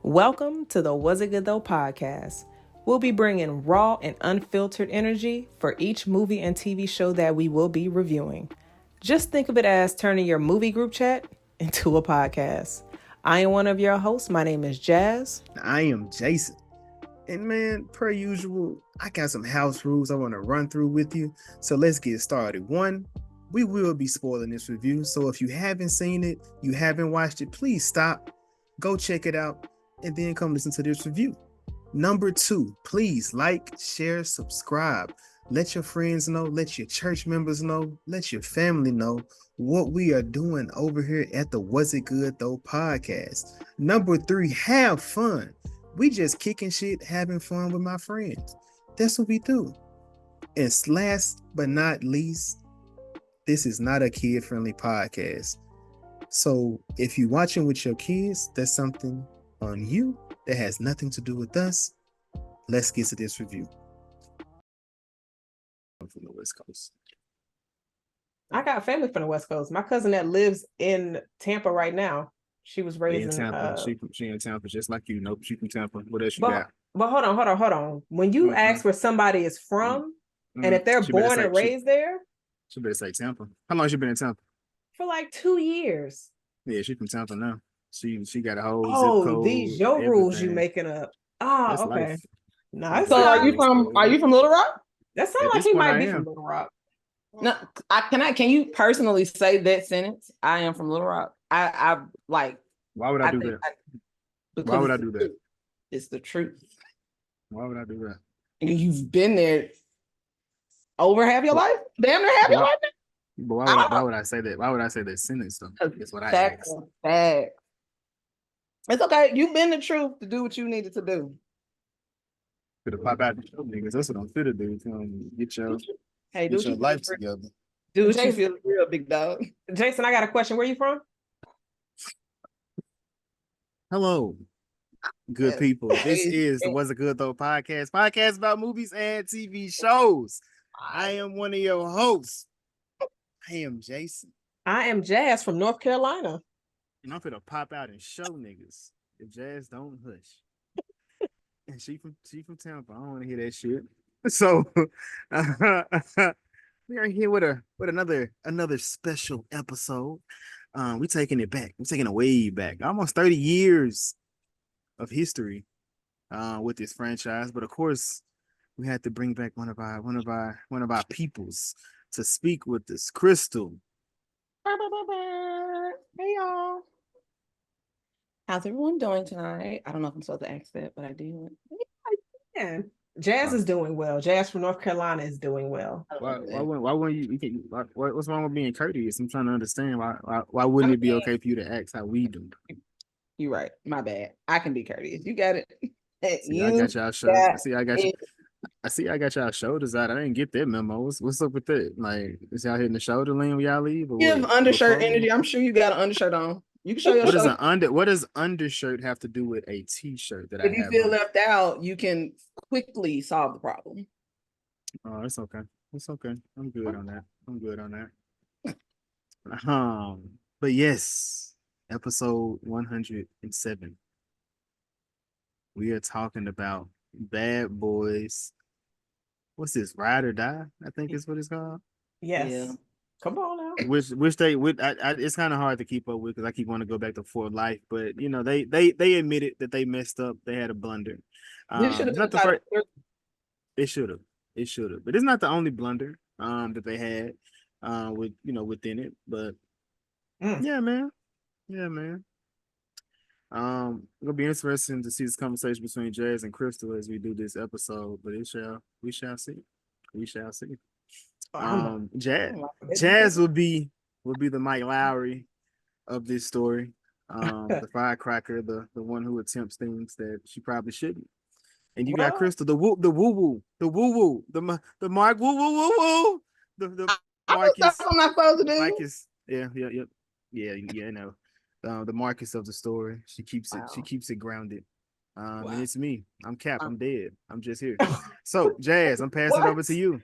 Welcome to the Was It Good Though podcast. We'll be bringing raw and unfiltered energy for each movie and TV show that we will be reviewing. Just think of it as turning your movie group chat into a podcast. I am one of your hosts. My name is Jazz. I am Jason. And man, per usual, I got some house rules I want to run through with you. So let's get started. One, we will be spoiling this review. So if you haven't seen it, you haven't watched it, please stop, go check it out, and then come listen to this review. Number two, please like, share, subscribe. Let your friends know, let your church members know, let your family know what we are doing over here at the Was It Good Though podcast. Number three, have fun. We just kicking shit, having fun with my friends. That's what we do. And last but not least, this is not a kid-friendly podcast. So if you're watching with your kids, that's something on you that has nothing to do with us. Let's get to this review. I'm from the West Coast. I got family from the West Coast. My cousin that lives in Tampa right now. She was raised in Tampa. She in Tampa, just like you. Nope, she from Tampa. What else you got? But hold on. When you ask where somebody is from, and if they're born and raised there, she better say Tampa. How long she been in Tampa? For like 2 years. Yeah, she from Tampa now. She got a whole zip code. These your rules you making up. That's okay. Life. No, so are you from Little Rock? That sounds like he might be from Little Rock. No, can you personally say that sentence? I am from Little Rock. I like. Why would I do that? Why would I do that? It's the truth. Why would I do that? You've been there over half your life, damn near half your life. But why would I say that? Why would I say that sentence? That's what I asked. It's okay. You've been the truth to do what you needed to do. To pop out the show, niggas. That's what I'm fit to do. Get your life together. Do what you feel real, big dog. Jason, I got a question. Where you from? Hello, good people. This is the Was It Good Though podcast about movies and TV shows. I am one of your hosts. I am Jason. I am Jazz from North Carolina. And I'm finna pop out and show niggas if Jazz don't hush. And she from Tampa. I don't want to hear that shit. So we are here with another special episode. We taking it back. We're taking it way back. Almost 30 years of history with this franchise. But of course, we had to bring back one of our peoples to speak with us. Crystal. Hey y'all. How's everyone doing tonight? I don't know if I'm supposed to ask that, but I did. Yeah. Jazz is doing well. Jazz from North Carolina is doing well. Why wouldn't you? What's wrong with being courteous? I'm trying to understand why wouldn't it be okay for you to ask how we do? You're right. My bad. I can be courteous. You got it. I got y'all shoulders. I see I got y'all shoulders out. I didn't get that memo. What's up with that? Like, is y'all hitting the shoulder lean when y'all leave? You have undershirt energy. I'm sure you got an undershirt on. You can show your what does undershirt have to do with a t-shirt that if you feel left out, you can quickly solve the problem. Oh, it's okay. It's okay. I'm good on that. But yes, episode 107. We are talking about Bad Boys. What's this? Ride or Die? I think is what it's called. Yes. Yeah. Come on now. Which it's kind of hard to keep up with because I keep wanting to go back to For Life, but you know they admitted that they messed up. They had a blunder. It should have, but it's not the only blunder that they had within it. But yeah, man. It'll be interesting to see this conversation between Jazz and Crystal as we do this episode. But we shall see. Jazz will be the Mike Lowry of this story, the firecracker, the one who attempts things that she probably shouldn't. And you got Crystal, the woo woo, the Mark woo woo, the Marcus. I'm not supposed to do. Marcus, yeah. No, the Marcus of the story. She keeps it grounded. And it's me. I'm Cap. I'm dead. I'm just here. So Jazz, I'm passing it over to you.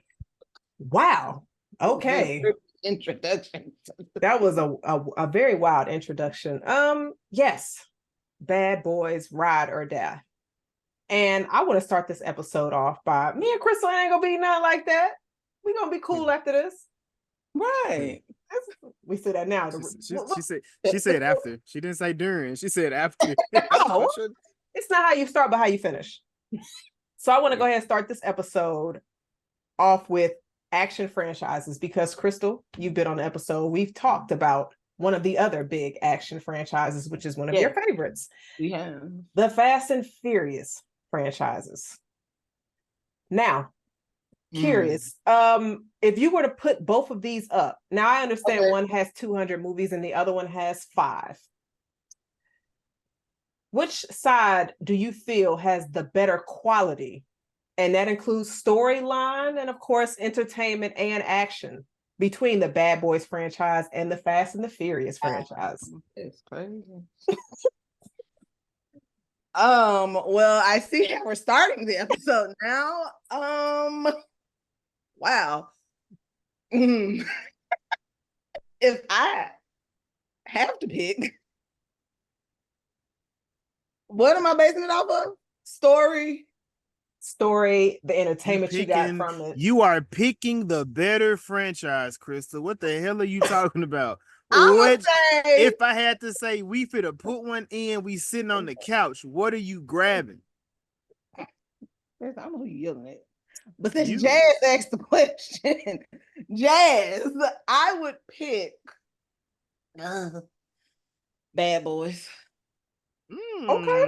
Wow. Okay. Introduction. That was a very wild introduction. Yes. Bad Boys Ride or Die. And I want to start this episode off by me and Crystal ain't gonna be nothing like that. We're gonna be cool after this. Right. We say that now. She said after. She didn't say during. She said after. Oh, it's not how you start, but how you finish. So I want to go ahead and start this episode off with action franchises because Crystal, you've been on the episode. We've talked about one of the other big action franchises, which is one of your favorites. Yeah. The Fast and Furious franchises. Now, curious, if you were to put both of these up, now I understand one has 200 movies and the other one has 5. Which side do you feel has the better quality? And that includes storyline and, of course, entertainment and action between the Bad Boys franchise and the Fast and the Furious franchise. It's crazy. Well, I see how we're starting the episode now. Wow. If I have to pick, what am I basing it off of? Story, the entertainment you got from it. You are picking the better franchise, Crystal. What the hell are you talking about? If I had to say we finna put one in, we sitting on the couch. What are you grabbing? I don't know who you're yelling at. But since Jazz asked the question, Jazz, I would pick Bad Boys. Okay.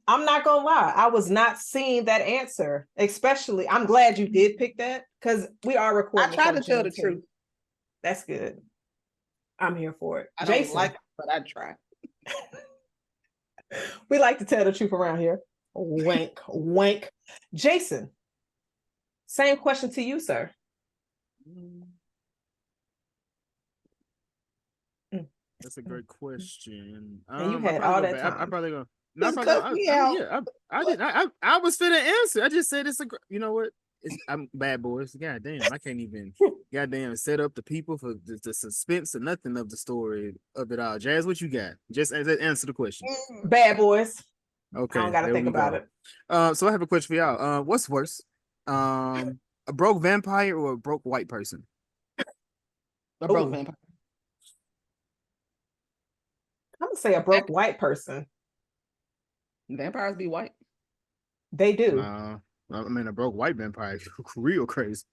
I'm not gonna lie. I was not seeing that answer. Especially, I'm glad you did pick that because we are recording. I tried to tell the truth. That's good. I'm here for it. I Jason, don't like it, but I try. We like to tell the truth around here. Wink, wink. Jason, same question to you, sir. That's a great question. And you had all that time. I'm probably gonna. I was finna answer. I just said it's you know what? I'm Bad Boys. God damn, I can't even goddamn set up the people for the suspense or nothing of the story of it all. Jazz, what you got? Just answer the question. Bad Boys. Okay, I don't gotta think about it. So I have a question for y'all. What's worse? A broke vampire or a broke white person? A broke vampire. I'm gonna say a broke white person. Vampires be white. They do. I mean, a broke white vampire is real crazy.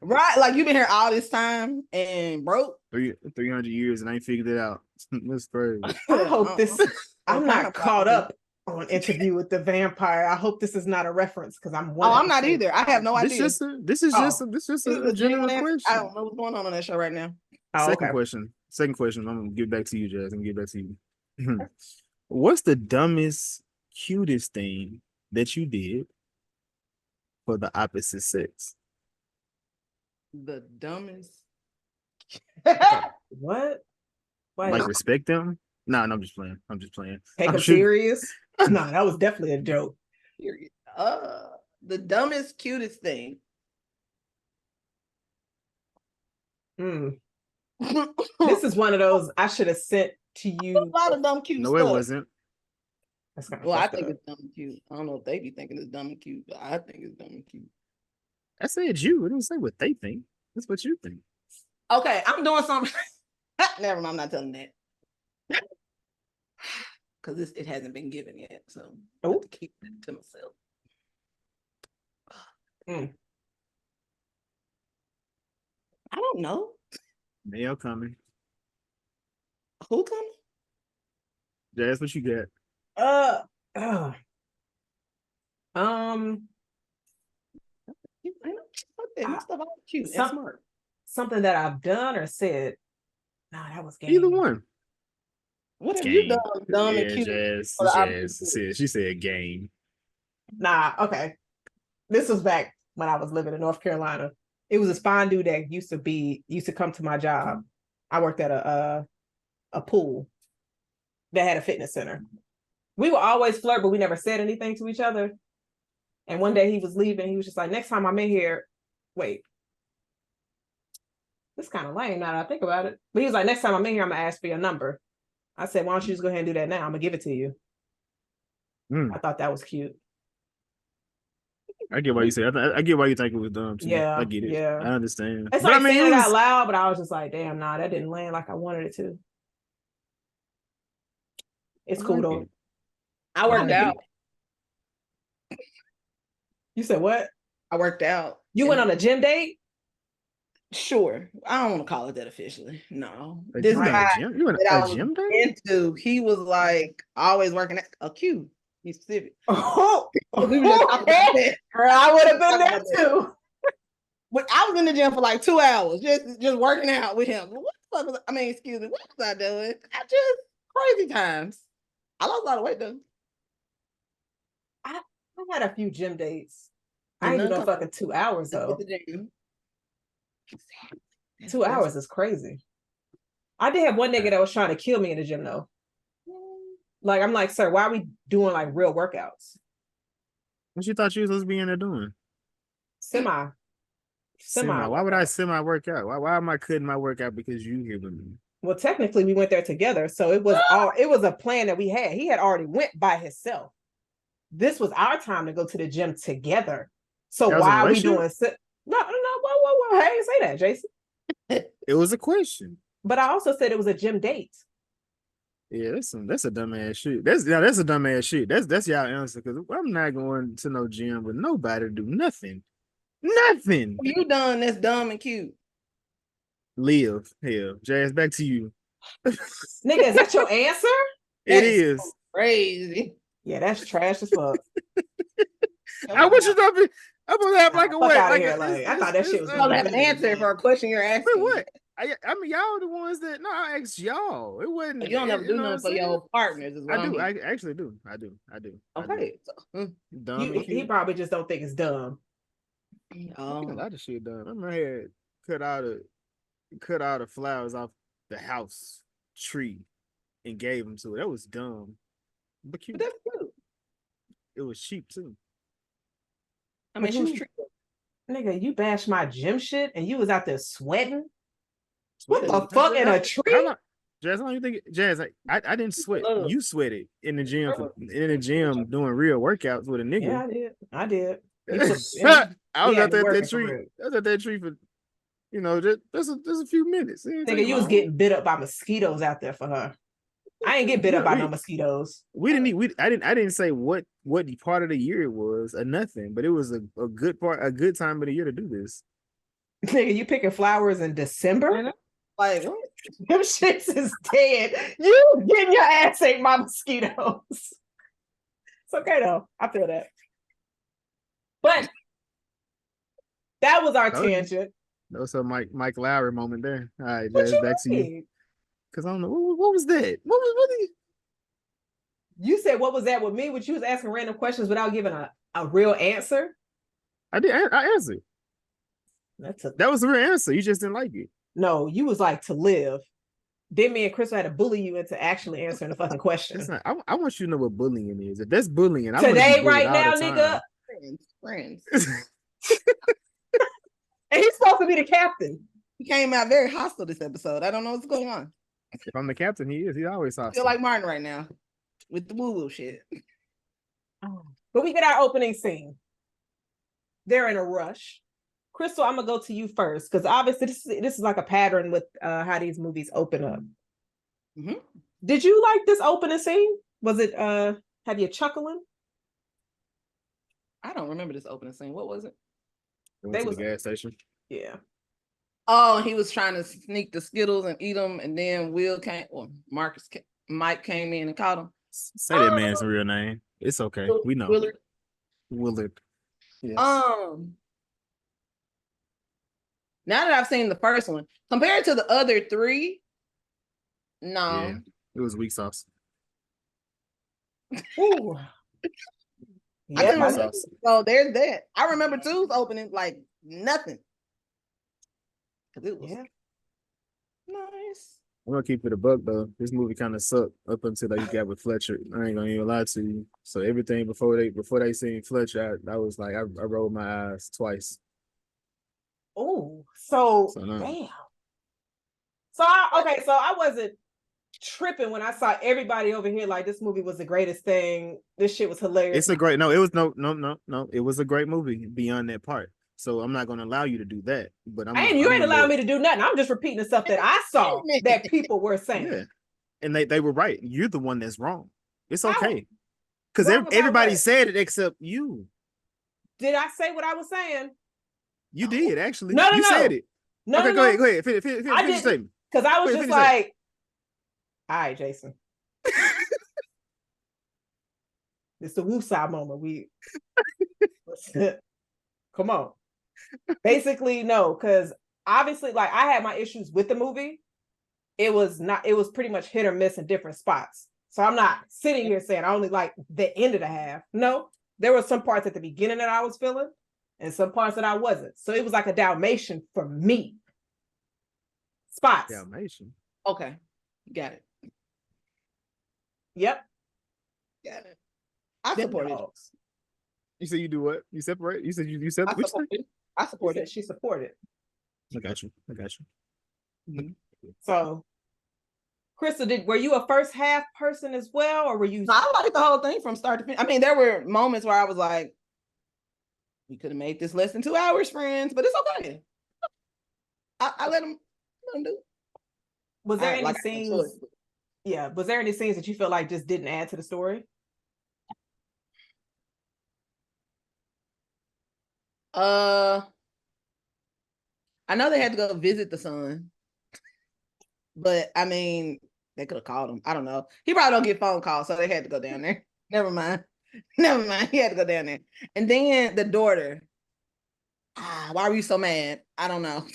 Right, like you've been here all this time and broke 300 years and I ain't figured it out. That's crazy. I hope this. I'm not caught up on Interview with the Vampire. I hope this is not a reference because I'm. I'm not either. I have no idea. This is just a genuine question. I don't know what's going on that show right now. Second question. I'm gonna give it back to you, Jazz. I'm gonna give it back to you. What's the dumbest, cutest thing that you did for the opposite sex? The dumbest. What? Wait. Like respect them? No, I'm just playing. Take them serious? No, that was definitely a joke. Period. The dumbest, cutest thing. This is one of those I should have sent to you. A lot of dumb cute stuff. No, it wasn't. Well, I think it's dumb and cute. I don't know if they be thinking it's dumb and cute, but I think it's dumb and cute. I said you. I didn't say what they think. That's what you think. Okay, I'm doing something. Never mind, I'm not telling that. Because it hasn't been given yet. So I have to keep it to myself. I don't know. Mail coming. Who coming? Jazz, what you got? Something that I've done or said. Nah, that was game. Either one. What have you done? Dumb and cute. Jazz. She said game. Nah, okay. This was back when I was living in North Carolina. It was a spine dude that used to come to my job. I worked at a pool that had a fitness center. We would always flirt, but we never said anything to each other. And one day he was leaving. He was just like, next time I'm in here, wait. This kind of lame now that I think about it. But he was like, next time I'm in here, I'm going to ask for your number. I said, why don't you just go ahead and do that now? I'm gonna give it to you. I thought that was cute. I get why you say. I get why you think it was dumb too. Yeah, I get it. yeah. I understand. It's but like I mean, saying it out loud, but I was just like, damn, nah, that didn't land like I wanted it to. It's cool though. I worked out. You said what? I worked out. You went on a gym date? Sure. I don't want to call it that officially. No. This guy you went a gym date? He was like always working at a Q. He's specific. Oh, we were just talking about that. I would have been there too. But I was in the gym for like 2 hours, just working out with him. What the fuck was excuse me, what was I doing? I just crazy times. I lost a lot of weight though. I had a few gym dates. I ain't no fucking 2 hours though. 2 hours is crazy. I did have one nigga that was trying to kill me in the gym though. Like, I'm like, sir, why are we doing like real workouts? What you thought you was supposed to be in there doing? Semi. Why would I semi workout? Why am I cutting my workout because you here with me? Well, technically we went there together. So it was a plan that we had. He had already went by himself. This was our time to go to the gym together. So why are we doing no, whoa. Hey, say that, Jason. It was a question. But I also said it was a gym date. Yeah, that's a dumbass shit. That's a dumbass shit. That's y'all answer because I'm not going to no gym with nobody to do nothing. Nothing. You done that's dumb and cute. Live. Hell. Jazz, back to you. Nigga, is that your answer? It is. So crazy. Yeah, that's trash as fuck. I want you to I'm gonna have like a way. I thought that shit was gonna have an answer for a question you're asking. Wait, what? I mean, y'all the ones that I asked y'all. It wasn't. You don't ever do nothing for your partners. I do. I actually do. I do. Okay. Dumb. He probably just don't think it's dumb. A lot of shit dumb. I remember I had cut out the flowers off the house tree and gave them to her. That was dumb. But cute. But that's cute. It was cheap too. I mean, who's nigga, you bashed my gym shit and you was out there sweating? What the fuck in a tree? Jazz, how long you think? Jazz, I didn't sweat. You sweated in the gym doing real workouts with a nigga. Yeah, I did. I was out there at that tree. I was at that tree for, there's a few minutes. Nigga, you was getting bit up by mosquitoes out there for her. I ain't get bit up by no mosquitoes. I didn't say what part of the year it was or nothing, but it was a good time of the year to do this. Nigga, you picking flowers in December? Like, them shits is dead. You getting your ass ate by mosquitoes. It's okay though. I feel that. But that was our tangent. That was a Mike Lowry moment there. All right, Jazz, back to you. Because I don't know what was that. What you said what was that with me? Which you was asking random questions without giving a real answer. I did. I answered. That was the real answer. You just didn't like it. No, you was like to live. Then me and Crystal had to bully you into actually answering the fucking question. I want you to know what bullying is. If that's bullying, today, right now, nigga. Friends. And he's supposed to be the captain. He came out very hostile this episode. I don't know what's going on. If I'm the captain, he is. He's always hostile. I feel like Martin right now with the woo-woo shit. But we get our opening scene. They're in a rush. Crystal, I'm gonna go to you first because obviously this is like a pattern with how these movies open up. Mm-hmm. Did you like this opening scene? Was it have you chuckling? I don't remember this opening scene. What was it? They was the gas station. Yeah. Oh, he was trying to sneak the Skittles and eat them, and then Mike came in and caught him. Say that man's real name. It's okay. We know. Willard. Yes. Now that I've seen the first one, compared to the other three, no. Yeah, it was weak sauce. Ooh. Yeah, so there's that. I remember two's opening like nothing. It was nice. I'm gonna keep it a buck though. This movie kind of sucked up until they got with Fletcher. I ain't gonna even lie to you. So everything before they seen Fletcher, I was like, I rolled my eyes twice. Oh, so no. Damn. So I wasn't tripping when I saw everybody over here like this movie was the greatest thing. This shit was hilarious. It's a great no. It was no. It was a great movie beyond that part. So I'm not going to allow you to do that. But you ain't allowing me to do nothing. I'm just repeating the stuff that I saw that people were saying. Yeah, and they were right. You're the one that's wrong. It's How? okay because everybody said it except you. Did I say what I was saying? You did actually. No, you said it. No, okay, no, go ahead. Finish your statement. Because I was just like, all right, Jason. It's the woosah moment. Come on. Basically, no, because obviously, like I had my issues with the movie. It was pretty much hit or miss in different spots. So I'm not sitting here saying I only like the end of the half. No, there were some parts at the beginning that I was feeling and some parts that I wasn't. So it was like a Dalmatian for me. Spots. Dalmatian. Okay. Got it. Yep. Got it. I support it. You said you do what? You separate? You said you separate? I support it. She supported. I got you. Mm-hmm. So, Crystal, were you a first half person as well, or were you? I liked the whole thing from start to finish. I mean, there were moments where I was like, "We could have made this less than 2 hours, friends," but it's okay. I let them do. Was there any scenes? Yeah, was there any scenes that you felt like just didn't add to the story? I know they had to go visit the son, but I mean, they could have called him. I don't know. He probably don't get phone calls, so they had to go down there. Never mind. He had to go down there. And then the daughter. Why were you so mad? I don't know.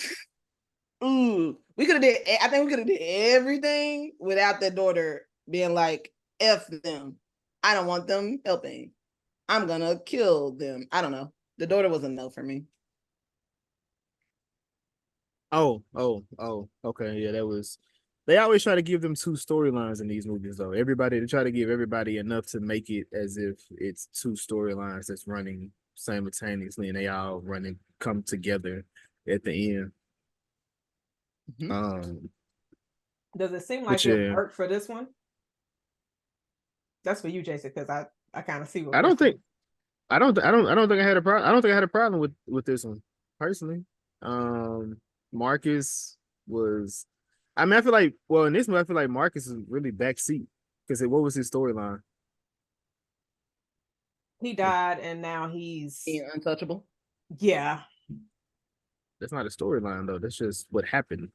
Ooh, I think we could have did everything without the daughter being like, F them. I don't want them helping. I'm gonna kill them. I don't know. The daughter was a no for me. Oh, okay. Yeah, that was. They always try to give them two storylines in these movies, though. They try to give everybody enough to make it as if it's two storylines that's running simultaneously, and they all come together at the end. Mm-hmm. Does it seem like it worked for this one? That's for you, Jason, because I kind of see what I don't think I had a problem. I don't think I had a problem with this one personally. Marcus was. I mean, I feel like in this movie, I feel like Marcus is really backseat because what was his storyline? He died, and now he's untouchable. Yeah, that's not a storyline though. That's just what happened.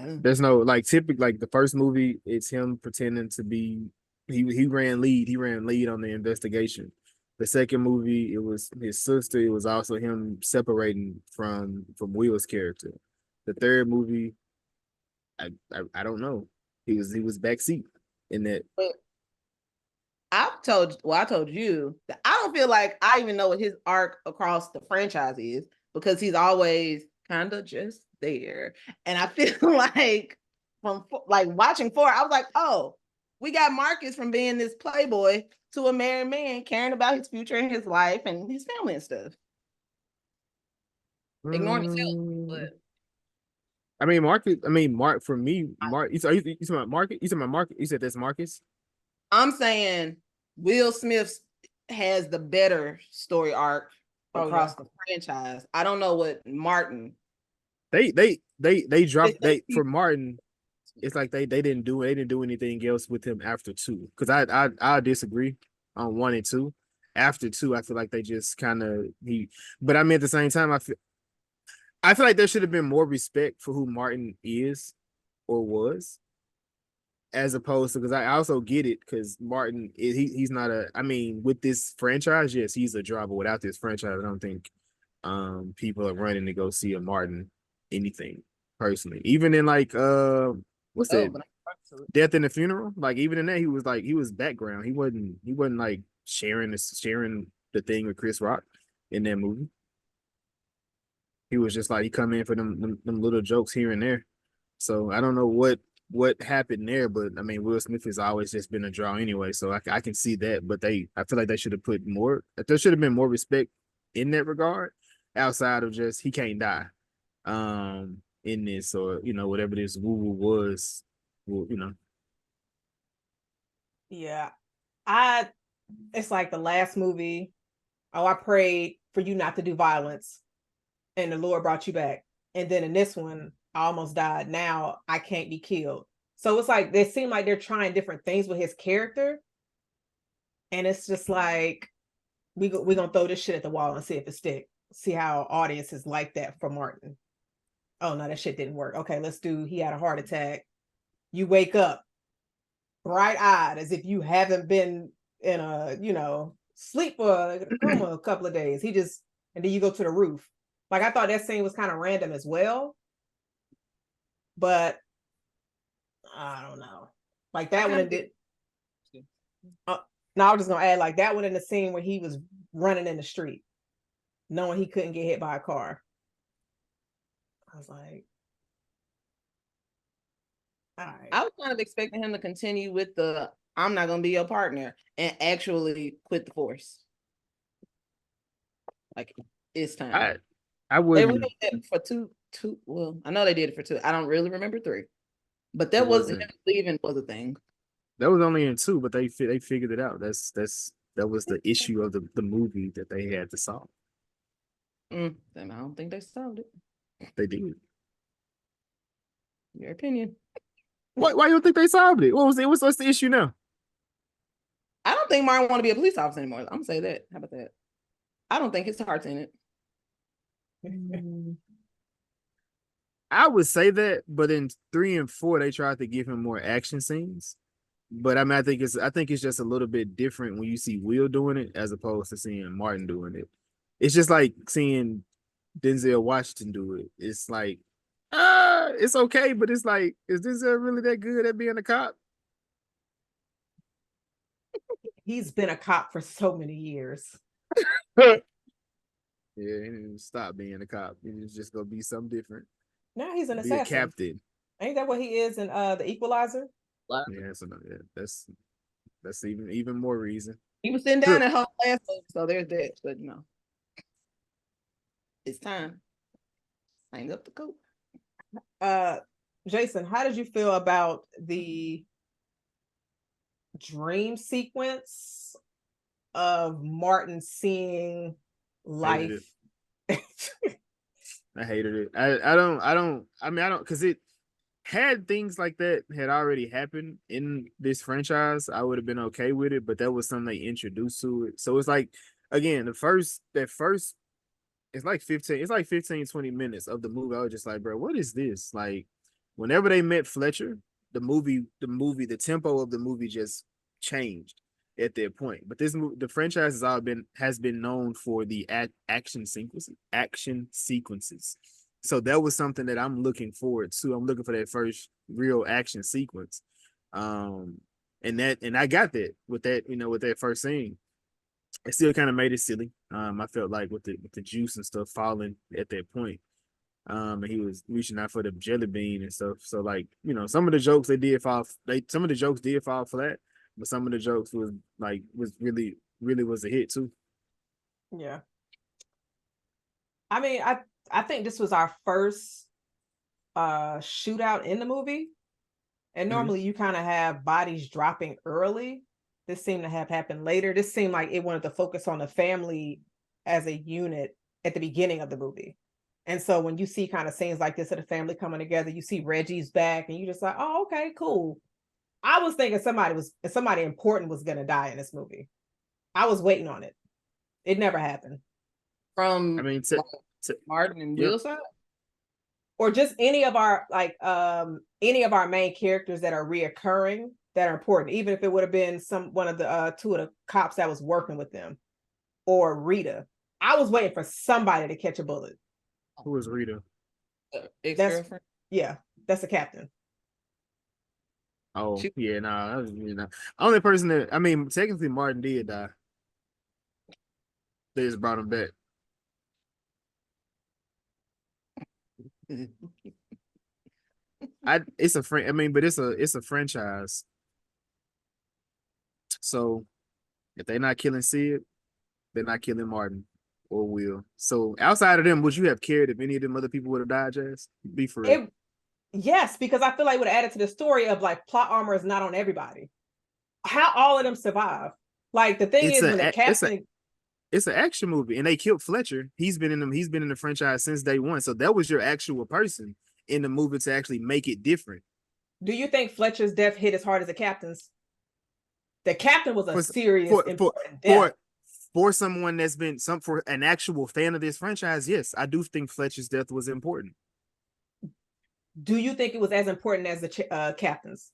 There's no typically the first movie. It's him pretending to be. He ran lead. He ran lead on the investigation. The second movie, it was his sister. It was also him separating from Will's character. The third movie, I don't know. He was backseat in that. I told you that I don't feel like I even know what his arc across the franchise is because he's always kind of just there. And I feel like from watching 4, I was like, oh, we got Marcus from being this playboy to a married man caring about his future and his life and his family and stuff. Ignoring himself, but I mean, Mark for me, Mark. You talking about Marcus? You talking about Marcus? You said that's Marcus. I'm saying Will Smith has the better story arc across the franchise. I don't know what Martin. They dropped for Martin. It's like they didn't do anything else with him after 2. Because I disagree on 1 and 2. After 2, I feel like they just kind of But I mean at the same time, I feel like there should have been more respect for who Martin is or was, as opposed to because I also get it because Martin he's not with this franchise, yes, he's a draw, but without this franchise, I don't think people are running to go see a Martin anything personally. Even in what's that? Death in the Funeral. Even in that, he was background. He wasn't sharing the thing with Chris Rock in that movie. He was just he come in for them little jokes here and there. So I don't know what happened there, but I mean Will Smith has always just been a draw anyway. So I can see that, but I feel like they should have put more. There should have been more respect in that regard, outside of just he can't die, in this or whatever this woo woo was, Yeah. It's like the last movie. Oh, I prayed for you not to do violence, and the Lord brought you back. And then in this one, I almost died. Now I can't be killed. So it's like they seem like they're trying different things with his character, and it's just like we're gonna throw this shit at the wall and see if it stick. See how audiences like that for Martin. Oh no, that shit didn't work. Okay, let's do. He had a heart attack. You wake up bright eyed as if you haven't been in a sleep for a coma a couple of days. And then you go to the roof. Like I thought that scene was kind of random as well, but I don't know. Like that one did. No, I was just gonna add like that one in the scene where he was running in the street, knowing he couldn't get hit by a car. I was like, all right. I was kind of expecting him to continue with the "I'm not gonna be your partner" and actually quit the force. Like it's time. I wouldn't. They really did it for two. Well, I know they did it for two. I don't really remember three, but that was him leaving was a thing. That was only in two, but they figured it out. That was the issue of the movie that they had to solve. Then I don't think they solved it. They did. Your opinion. Why you don't think they solved it? What's the issue now? I don't think Martin want to be a police officer anymore. I'm gonna say that. How about that? I don't think his heart's in it. I would say that, but in 3 and 4, they tried to give him more action scenes. But I mean, I think it's just a little bit different when you see Will doing it as opposed to seeing Martin doing it. It's just like seeing Denzel Washington do it. It's like, it's okay, but it's like, is Denzel really that good at being a cop? He's been a cop for so many years. Yeah, he didn't stop being a cop. He's just gonna be something different. Now he's an Be a assassin. captain. Ain't that what he is in The Equalizer? Yeah, that's even more reason. He was sitting down at her last movie, so there's that. But it's time. Hang up the coat. Jason, how did you feel about the dream sequence of Martin seeing life? I hated it. I don't because it had things like that had already happened in this franchise. I would have been okay with it, but that was something they introduced to it. So it's like, again, that first it's like 15, 20 minutes of the movie. I was just like, bro, what is this? Like, whenever they met Fletcher, the tempo of the movie just changed at that point. But the franchise has been known for the action sequences. So that was something that I'm looking forward to. I'm looking for that first real action sequence. And I got that with that first scene. It still kind of made it silly. I felt like with the juice and stuff falling at that point. And he was reaching out for the jelly bean and stuff. So like, some of the jokes some of the jokes did fall flat, but some of the jokes was really, really was a hit too. Yeah. I mean, I think this was our first shootout in the movie. And normally you kind of have bodies dropping early. This seemed to have happened later. This seemed like it wanted to focus on the family as a unit at the beginning of the movie. And so when you see kind of scenes like this of the family coming together, you see Reggie's back and you just like, oh, okay, cool. I was thinking somebody important was going to die in this movie. I was waiting on it. It never happened. From Martin and Will's side? Or just any of our main characters that are reoccurring that are important, even if it would have been one of the two of the cops that was working with them, or Rita. I was waiting for somebody to catch a bullet. Who was Rita? Ex-girlfriend? That's the captain. Oh, yeah, no, that was only person that, I mean, technically Martin did die. They just brought him back. It's a franchise. So if they're not killing Sid, they're not killing Martin or Will. So outside of them, would you have cared if any of them other people would have died, Jazz? Be for real. Yes, because I feel like it would have added to the story of like plot armor is not on everybody. How all of them survive? Like the thing It's is, a when the captain, it's an action movie, and they killed Fletcher. He's been in them. He's been in the franchise since day one. So that was your actual person in the movie to actually make it different. do you think Fletcher's death hit as hard as the captain's? The captain was a For serious, for for important death. for, for someone that's been for an actual fan of this franchise, yes, I do think Fletcher's death was important. Do you think it was as important as the captain's?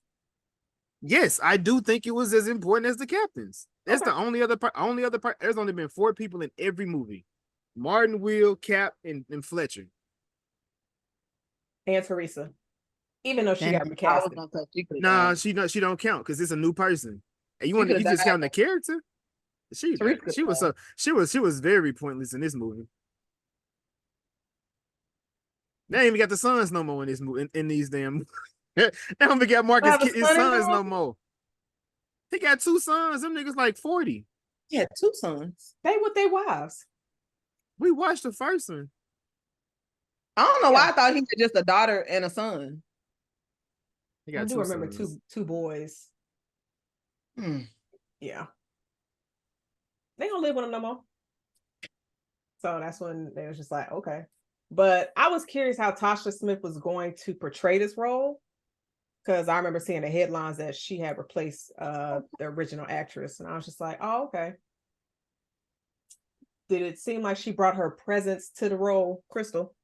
Yes, I do think it was as important as the captain's. That's Okay. the only other part. Only other part. There's only been 4 people in every movie: Martin, Will, Cap, and Fletcher. And Teresa, even though she got I was recasted. gonna say she could Nah, have she don't count because it's a new person. And She coulda you just died. count the character. Teresa coulda died. She was very pointless in this movie. They ain't even got the sons no more in this movie in these damn. They don't even got Marcus Have a his son in the sons no movie? more. He got 2 sons. Them niggas like 40. He had 2 sons. They with their wives. We watched the first one. I don't know why Yeah. I thought he had just a daughter and a son. He I got do 2 remember sons. two boys. Hmm. Yeah. They don't live with them no more. So that's when they was just like, okay. But I was curious how Tasha Smith was going to portray this role. Because I remember seeing the headlines that she had replaced the original actress. And I was just like, oh, okay. Did it seem like she brought her presence to the role, Crystal?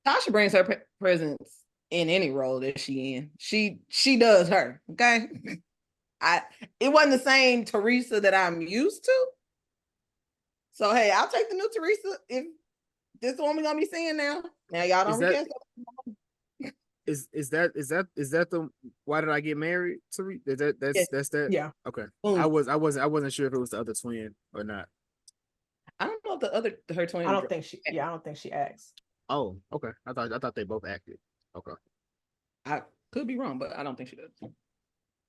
Tasha brings her presence in any role that she in. She does her. Okay. It wasn't the same Teresa that I'm used to. So hey, I'll take the new Teresa if this is the one we're gonna be seeing now. Now y'all don't recast that. Is that the Why Did I Get Married? That's that. Yeah. Okay. Boom. I wasn't sure if it was the other twin or not. I don't know if her twin. I don't think she acts. Oh, okay. I thought they both acted. Okay. I could be wrong, but I don't think she does.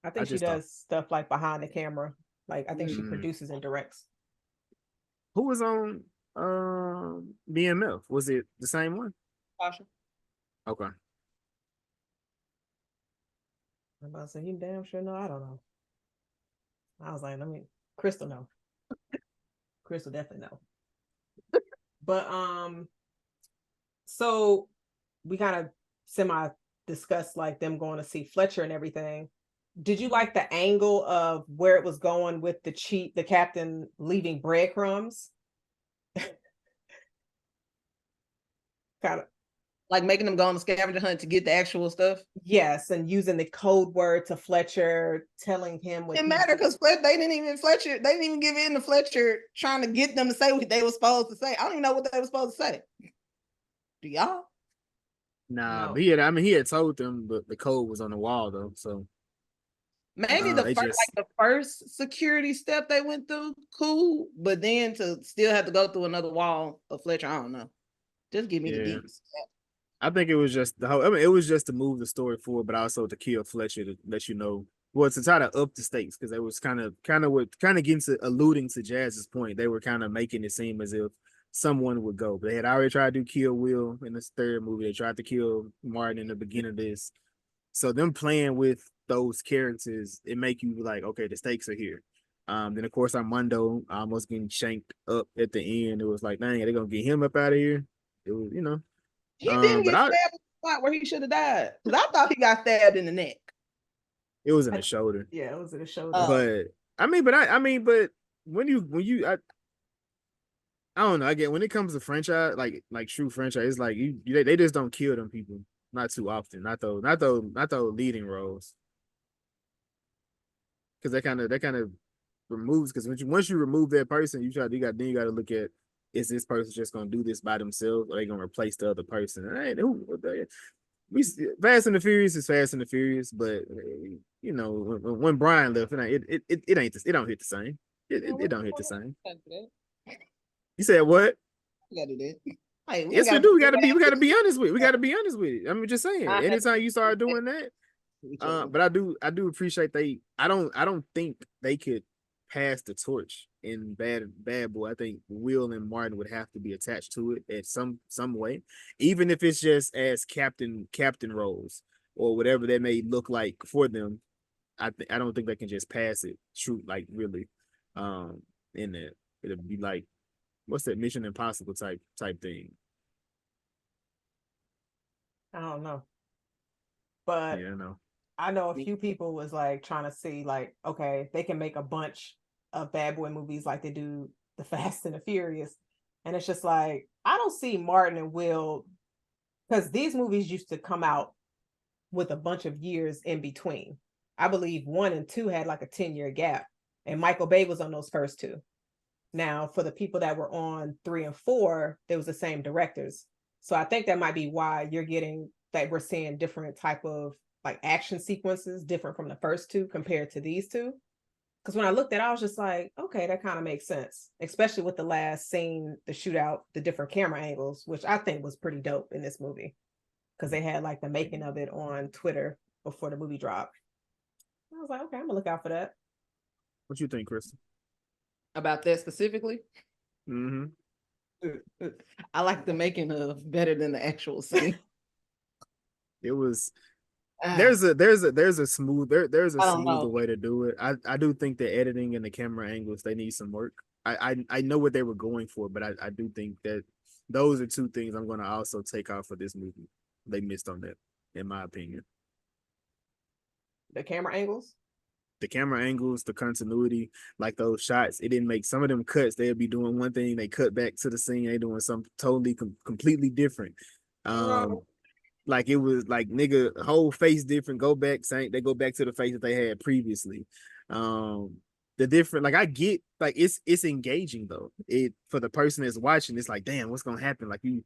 I think she just thought- does stuff like behind the camera. Like I think she Mm. produces and directs. Who was on BMF? Was it the same one? Tasha. Okay. I'm about to say, you damn sure know. I don't know. I was like, Crystal know. Crystal definitely know. But so we kind of semi discussed like them going to see Fletcher and everything. Did you like the angle of where it was going with the captain leaving breadcrumbs? Kind of. Like making them go on a scavenger hunt to get the actual stuff. Yes, and using the code word to Fletcher, telling him what It didn't matter because they didn't even give in to Fletcher trying to get them to say what they were supposed to say. I don't even know what they were supposed to say. Do y'all? Nah, No. but he had told them, but the code was on the wall though. So Maybe the first security step they went through, cool, but then to still have to go through another wall of Fletcher, I don't know. Just give me the deets. I think it was just it was just to move the story forward, but also to kill Fletcher to let you know, well, to try to up the stakes because they was kind of getting to alluding to Jazz's point. They were kind of making it seem as if someone would go. They had already tried to kill Will in this 3rd movie. They tried to kill Martin in the beginning of this. So them playing with those characters, it make you like, okay, the stakes are here. Then of course Armando almost getting shanked up at the end. It was like, dang, they're gonna get him up out of here. It was, He didn't get stabbed in the spot where he should have died. Because I thought he got stabbed in the neck. It was in the shoulder. Yeah, it was in the shoulder. But but when you I don't know. I get when it comes to franchise, like true franchise, it's like they just don't kill them people. Not too often. Not those leading roles. Because that kind of removes, because once you remove that person, you got to look at, is this person just gonna do this by themselves, or are they gonna replace the other person? And Fast and the Furious is Fast and the Furious, but when Brian left, it ain't it don't hit the same. It don't hit the same. You said what? You gotta do that. Hey, Yes, we do. We gotta be honest with it. We gotta be honest with it. I'm just saying. Anytime you start doing that, but I do appreciate I don't think they could pass the torch in Bad Boy. I think Will and Martin would have to be attached to it at some way, even if it's just as captain roles or whatever that may look like for them. I don't think they can just pass it. Shoot, like really, in that it'll be like, what's that Mission Impossible type thing? I don't know, but Yeah, I know. I know a few people was like trying to see like, okay, they can make a bunch of bad boy movies like they do the Fast and the Furious, and it's just like I don't see Martin and Will, because these movies used to come out with a bunch of years in between. I believe 1 and 2 had like a 10-year gap, and Michael Bay was on those first two. Now, for the people that were on 3 and 4, they was the same directors. So I think that might be why you're getting that we're seeing different type of like action sequences different from the first two compared to these two. Because when I looked at it, I was just like, okay, that kind of makes sense, especially with the last scene, the shootout, the different camera angles, which I think was pretty dope in this movie because they had like the making of it on Twitter before the movie dropped. I was like, okay, I'm gonna look out for that. What you think, Kristen? About that specifically? Mm-hmm. I like the making of better than the actual scene. It was there's a smoother way to do it. I do think the editing and the camera angles, they need some work. I know what they were going for, but I do think that those are two things I'm going to also take off of this movie. They missed on that, in my opinion. The camera angles? The camera angles, the continuity, like those shots, it didn't make some of them cuts. They'll be doing one thing, they cut back to the scene, they doing something totally completely different. Like it was like nigga whole face different. Go back, saying they go back to the face that they had previously. The different, like I get, like it's engaging though. It for the person that's watching, it's like, damn, what's gonna happen? Like you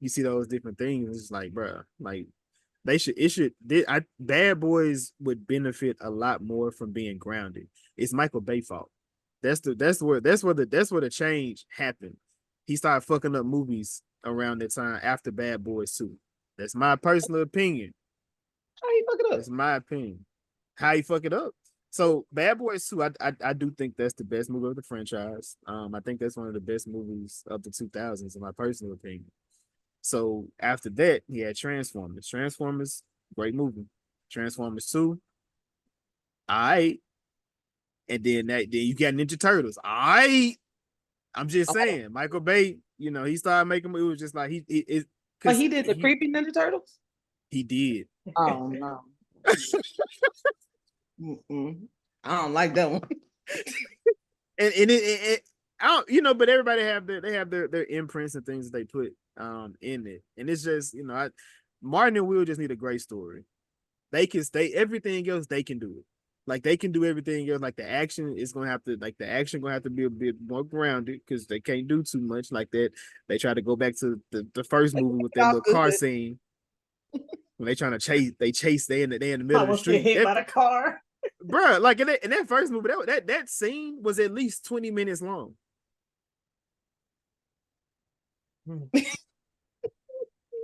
see those different things. It's like, bruh, like Bad Boys would benefit a lot more from being grounded. It's Michael Bay fault. That's where the change happened. He started fucking up movies around that time after Bad Boys 2. That's my personal opinion. How you fuck it up? That's my opinion. How you fuck it up? So Bad Boys 2, I do think that's the best movie of the franchise. I think that's one of the best movies of the 2000s, in my personal opinion. So after that, he had Transformers. Transformers, great movie. Transformers 2, all right. And then you got Ninja Turtles. All right. I'm just saying, Michael Bay, he started making, it was just like But he did the creepy Ninja Turtles? He did. Oh no. I don't like that one. and it I don't, but everybody have their imprints and things that they put in it. And it's just, Martin and Will just need a great story. They can stay everything else, they can do it. Like they can do everything else. Like the action gonna have to be a bit more grounded because they can't do too much like that. They try to go back to the first movie with that little car scene. When they trying to chase, they in the middle of the street. Get hit by the car. Bruh, like in that first movie, that scene was at least 20 minutes long.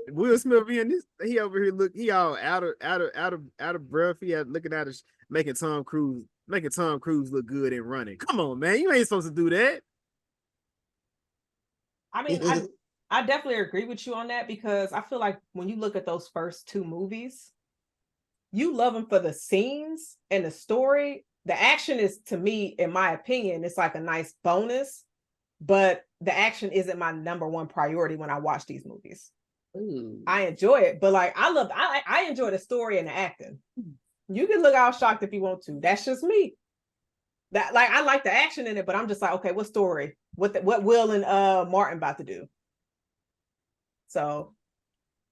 Will Smith being this, he over here he all out of breath. He had looking at us, making Tom Cruise look good and running. Come on, man, you ain't supposed to do that. I mean, I definitely agree with you on that because I feel like when you look at those first two movies, you love them for the scenes and the story. The action is, to me, in my opinion, it's like a nice bonus, but the action isn't my number one priority when I watch these movies. Ooh. I enjoy it, but like I enjoy the story and the acting. You can look all shocked if you want to. That's just me. That like I like the action in it, but I'm just like, okay, what story? What Will and Martin about to do? So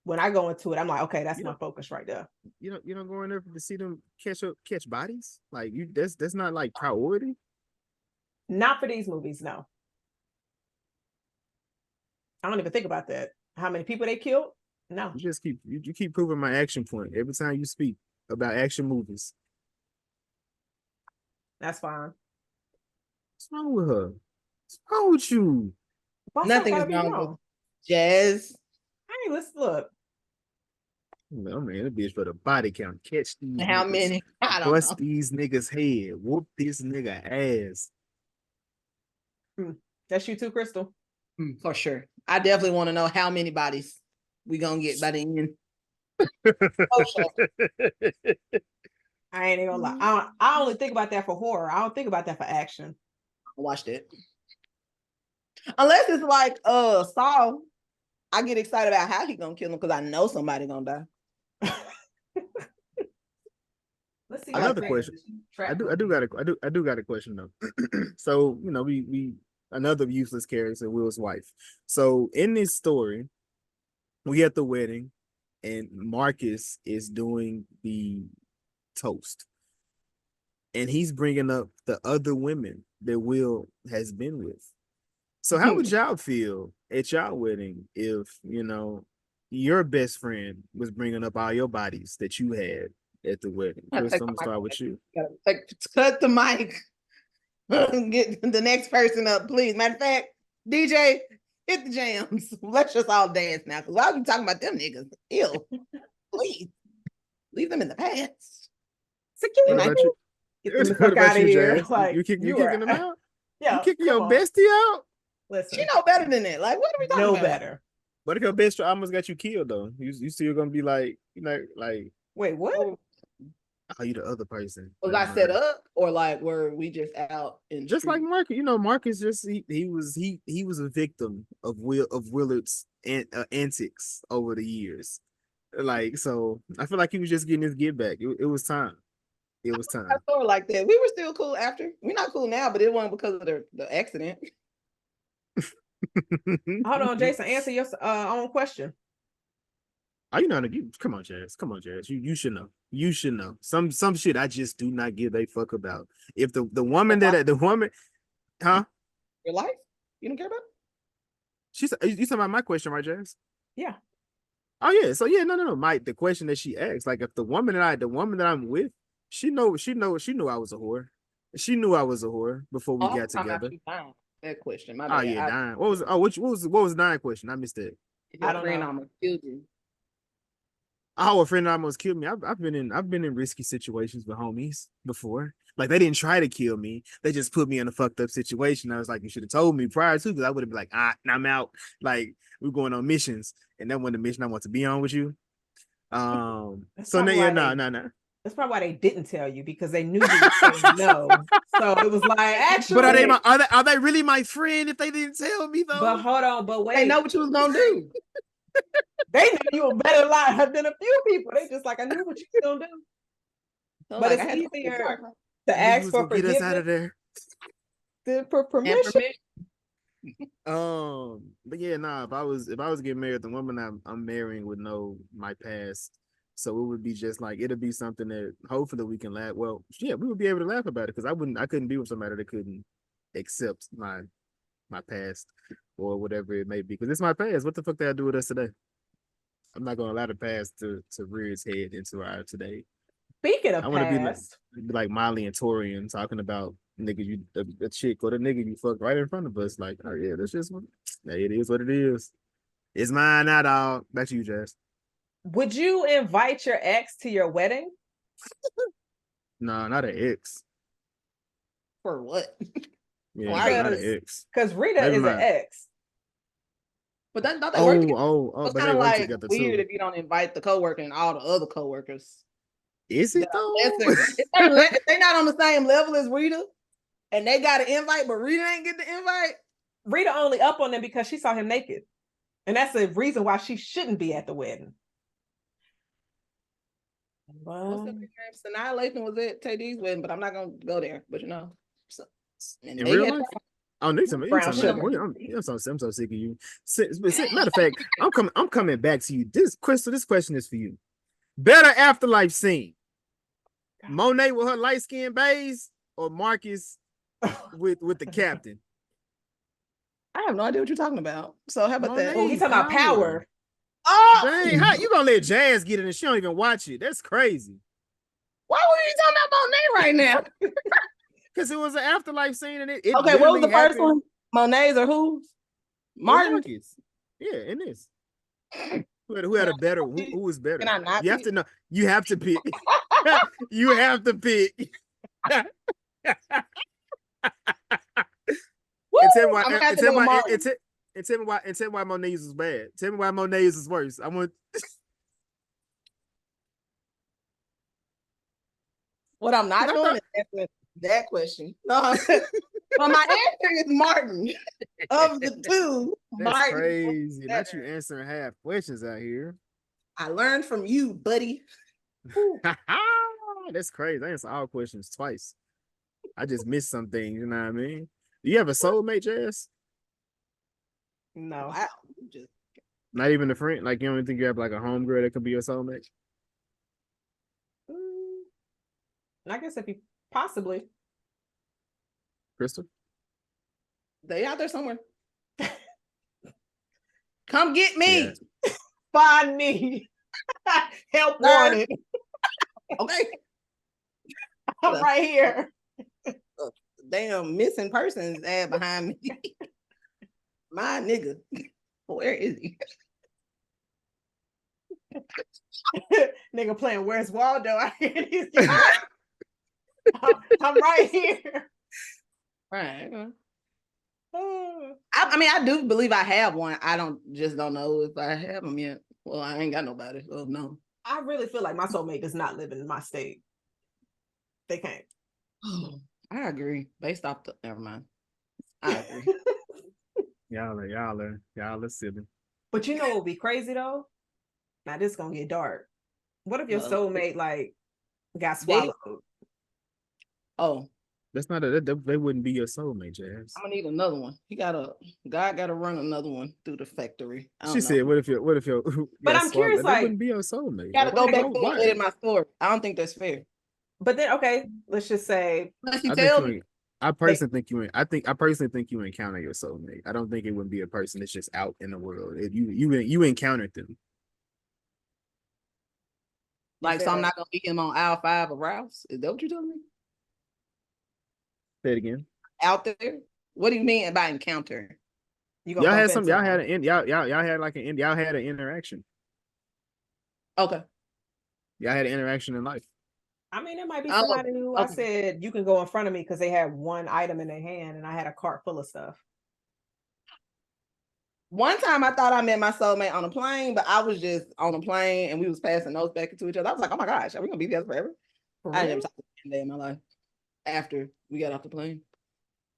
when I go into it, I'm like, okay, that's my focus right there. You don't go in there to see them catch bodies. Like that's not like priority. Not for these movies, no. I don't even think about that. How many people they killed? No. You just keep proving my action point every time you speak about action movies. That's fine. What's wrong with her? What's wrong with you? Nothing is wrong with Jazz. Hey, let's look. No man, that bitch for the body count. Catch these. How niggas. many? I don't Bust know. these niggas' head. Whoop this nigga ass. That's you too, Crystal. For sure. I definitely want to know how many bodies we gonna get by the end. I ain't even gonna lie. I only think about that for horror. I don't think about that for action. I watched it. Unless it's like Saul, I get excited about how he gonna kill him because I know somebody gonna die. Let's see. Another question. I do got a question though. So, you know, we another useless character, Will's wife. So in this story, we at the wedding and Marcus is doing the toast. And he's bringing up the other women that Will has been with. So how would y'all feel at y'all wedding if, you know, your best friend was bringing up all your bodies that you had at the wedding? Chris, I'm gonna start with you. Cut the mic. Get the next person up, please. Matter of fact, DJ, hit the jams. Let's just all dance now, because I'll be talking about them niggas. Ew. Please. Leave them in the past. Security. What about you? Get them the fuck out of here. Jazz? Like, you kicking them out? Yeah. You kicking your bestie out? Listen. She know better than that. Like, what are we talking about? No better. What if your best friend almost got you killed though? You still gonna be like, you know, like, wait, what? Oh, you the other person. Was I set up, or like were we just out in just like Marcus? You know, Marcus just he was a victim of Willard's antics over the years. Like, so I feel like he was just getting his get back. It was time. It was time. I saw it like that. We were still cool after. We're not cool now, but it wasn't because of the accident. Hold on, Jason. Answer your own question. Are you not come on, Jazz? Come on, Jazz. You should know. You should know. Some shit I just do not give a fuck about. If the woman huh? Your life? You don't care about it? You talking about my question, right, Jazz? Yeah. Oh yeah. So yeah, no. The question that she asked, like, if the woman that I'm with, she knew I was a whore. She knew I was a whore before we got together. That question. My Oh bad. yeah, dying. What was the dying question? I missed that. If your friend almost killed you. Oh, a friend almost killed me. I've been in risky situations with homies before. Like, they didn't try to kill me. They just put me in a fucked up situation. I was like, you should have told me prior to, because I would have been like, I'm out. Like, we're going on missions. And that wasn't the mission I want to be on with you. So no. That's probably why they didn't tell you, because they knew you would say no. So it was like, actually. But are they really my friend if they didn't tell me though? But hold on, but wait. They know what you was gonna do. They knew you were better alive than a few people. They just like, I knew what you were gonna do. So but like, it's easier to ask for forgiveness. Get us out of there. Than for permission. But yeah, if I was getting married, the woman I'm marrying would know my past. So it would be just like, it'll be something that hopefully we can laugh. Well, yeah, we would be able to laugh about it, because I couldn't be with somebody that couldn't accept my past or whatever it may be. Because it's my past. What the fuck did I do with us today? I'm not gonna allow the past to rear its head into our today. Speaking of I want to past, be like Molly and Torian talking about nigga, the chick or the nigga you fucked right in front of us. Like, oh yeah, that's just it is what it is. It's mine now, dog. Back to you, Jazz. Would you invite your ex to your wedding? No, not an ex. For what? Yeah, not an ex. Because Rita is an ex. But don't they work together? It's kind of like weird too. If you don't invite the coworker and all the other coworkers. Is it though? If they're not on the same level as Rita, and they got an invite, but Rita ain't get the invite. Rita only up on them because she saw him naked, and that's the reason why she shouldn't be at the wedding. What's the name? Sanaa Lathan was at Teddy's wedding, but I'm not gonna go there. But you know, in real life. Oh, I'm so sick of you. Matter of fact, I'm coming back to you. This question is for you. Better afterlife scene: Monet with her light skinned bays, or Marcus with the captain? I have no idea what you're talking about. So how about that? Oh, he's talking about Power. Oh, dang! How you gonna let Jazz get in and she don't even watch it? That's crazy. Why were you talking about Monet right now? Because it was an afterlife scene, and it okay. What was the first one? Monet's or who's? Marcus. Yeah, in this. Who had a better? Who was better? Can I not? You have to know. You have to pick. You have to pick. And tell me why Monet's was bad. Tell me why Monet's is worse. I want. What I'm not doing is answering that question. No, but my answer is Martin. Of the two, That's Martin. crazy. Not you answering half questions out here. I learned from you, buddy. That's crazy. I answer all questions twice. I just missed some things, you know what I mean? Do you have a soulmate, Jazz? No. Wow. Just Not even a friend? Like, you don't even think you have like a homegirl that could be your soulmate? I guess if you possibly. Crystal? they out there somewhere. Come get me. Yeah. Find me. Help Sir. wanted. Okay. I'm right here. Damn missing persons ad behind me. My nigga. Where is he? Nigga playing Where's Waldo? I'm right here. Right. I mean, I do believe I have one. I don't know if I have them yet. Well, I ain't got nobody. So no. I really feel like my soulmate does not live in my state. They can't. I agree. Based off the never mind. I agree. Y'all are silly. But you know what would be crazy though? Now this is gonna get dark. What if your soulmate like got swallowed? Oh, that's not they wouldn't be your soulmate, Jazz. I'm gonna need another one. God gotta run another one through the factory. She said, "What if your?" But I'm curious, that like, wouldn't be your soulmate. Gotta go back to edit my story. I don't think that's fair. But then, okay, let's just say. I personally think you encounter your soulmate. I don't think it would be a person that's just out in the world. If you encountered them. Like, so I'm not gonna meet him on aisle 5 of Rouse. Is that what you're telling me? Say it again. Out there? What do you mean by encounter? Y'all had an interaction. Okay. Y'all had an interaction in life. I mean, there might be somebody who I said you can go in front of me because they had one item in their hand and I had a cart full of stuff. One time I thought I met my soulmate on a plane, but I was just on a plane and we was passing notes back into each other. I was like, oh my gosh, are we gonna be together forever? I never talked to him day in my life after we got off the plane.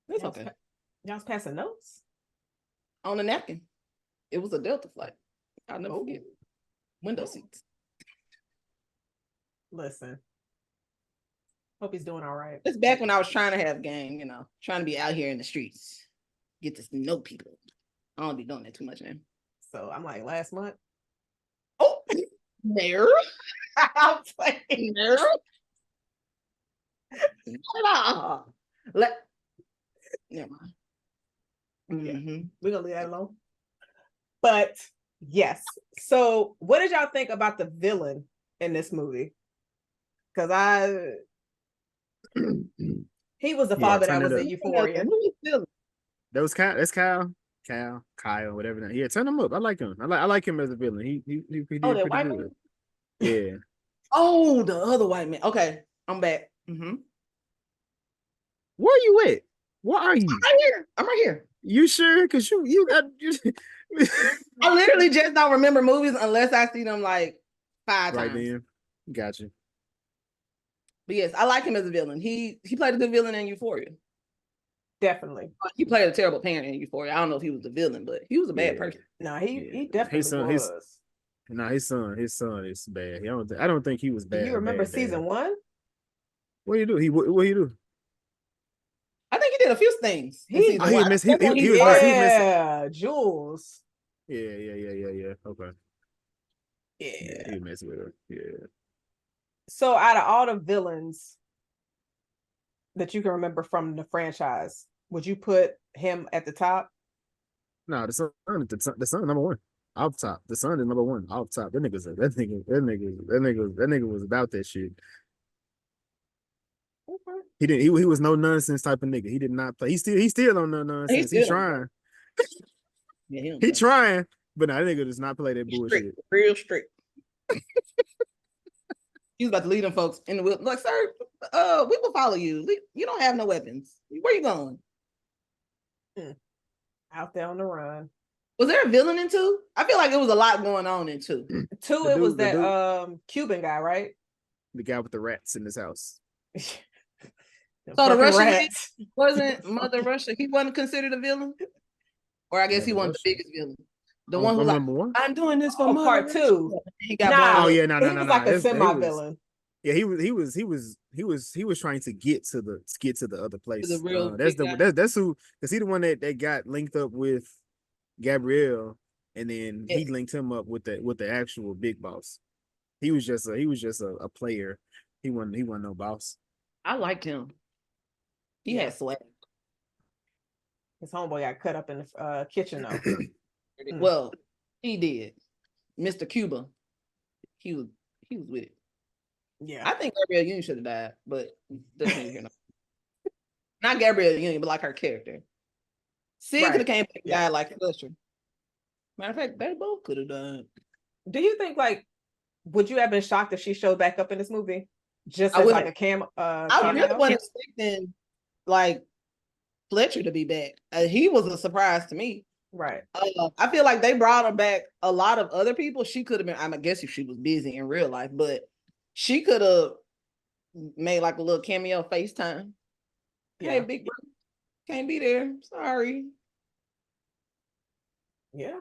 It's okay. Y'all was passing notes? On a napkin. It was a Delta flight. I'll never forget. Window seats. Listen. Hope he's doing all right. It's back when I was trying to have game, trying to be out here in the streets. Get to know people. I don't be doing that too much now. So I'm like last month. Oh, there. I'm playing there. Never mind. Mm-hmm. We're gonna leave that alone. But yes. So what did y'all think about the villain in this movie? Because he was the father that was in Euphoria. That's Kyle, whatever. Yeah, turn him up. I like him. I like him as a villain. He did pretty good. Man? Yeah. Oh, the other white man. Okay, I'm back. Mm-hmm. Where are you at? Where are you? I'm right here. You sure? Because you got. I literally just don't remember movies unless I see them like 5 times. Right then. Gotcha. But yes, I like him as a villain. He played a good villain in Euphoria. Definitely. He played a terrible parent in Euphoria. I don't know if he was the villain, but he was a bad person. No, he definitely was. His son is bad. I don't think he was bad. You remember season 1? What do you do? What do you do? I think he did a few things. He was missing. Jules. Yeah. Okay. Yeah. He messed with her. Yeah. So out of all the villains that you can remember from the franchise, would you put him at the top? No, the son number 1. Off top. The son is number 1. Off top. That nigga was about that shit. Okay. He was no nonsense type of nigga. He did not play. He still on no nonsense. He's trying. He trying, but no, that nigga does not play that bullshit. Real strict. He was about to lead them folks in the wheel. Like, sir, we will follow you. You don't have no weapons. Where you going? Out there on the run. Was there a villain in 2? I feel like it was a lot going on in 2. 2, it was that Cuban guy, right? The guy with the rats in his house. So the Russian man rats. wasn't Mother Russia. He wasn't considered a villain, or I guess he wasn't the biggest villain. The one who like, number one. I'm doing this for Mother part Russia. two. He got Nah, Oh yeah, no, he was like a semi-villain. Yeah, he was trying to get to the other place. The real that's who, because he the one that got linked up with Gabrielle, and then he linked him up with the actual big boss. He was just a player. He wasn't no boss. I liked him. He had swag. His homeboy got cut up in the kitchen though. Well, he did. Mr. Cuba, he was with it. Yeah, I think Gabrielle Union should have died, but that's neither not Gabrielle Union, but like her character. Sid could have came back and died like Fletcher. Matter of fact, they both could have died. Do you think, like, would you have been shocked if she showed back up in this movie? Just as like a cameo? I really wasn't expecting like Fletcher to be back. He was a surprise to me. Right. I feel like they brought her back a lot of other people. She could have been, I guess if she was busy in real life, but she could have made like a little cameo FaceTime. Yeah. Hey, big bro, can't be there. Sorry. Yeah.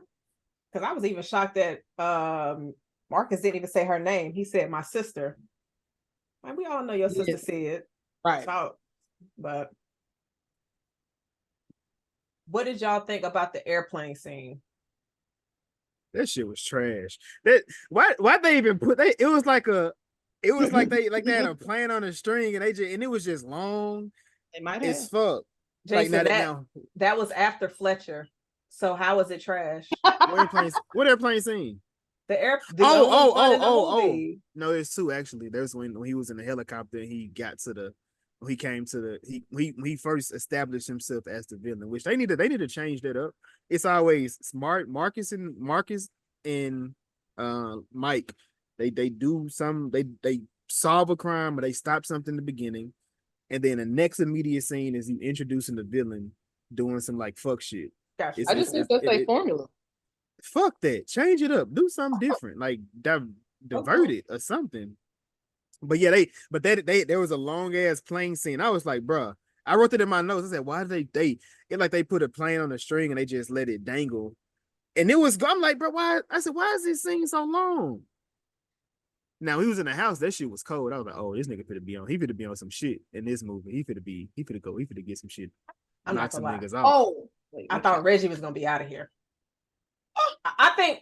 Because I was even shocked that Marcus didn't even say her name. He said my sister. And we all know your sister Sid. Right. So, but what did y'all think about the airplane scene? That shit was trash. Why they even put they? It was like they had a plane on a string, and it was just long. They might have. It's fuck. Jason, like that was after Fletcher. So how was it trash? What airplane scene? Oh. No, it's two actually. There's when he was in the helicopter and he first established himself as the villain, which they need to change that up. It's always smart. Marcus and Mike, they solve a crime or they stop something in the beginning, and then the next immediate scene is you introducing the villain doing some like fuck shit. Gotcha. I just think that's a formula. Fuck that. Change it up. Do something different. Like divert it or something. But yeah, there was a long ass plane scene. I was like, bruh, I wrote it in my notes. I said, why did they put a plane on a string and they just let it dangle? And I'm like, bro, why? I said, why is this scene so long? Now he was in the house. That shit was cold. I was like, oh, this nigga finna be on some shit in this movie. He finna get some shit. I'm not some niggas off. Oh, I thought Reggie was gonna be out of here.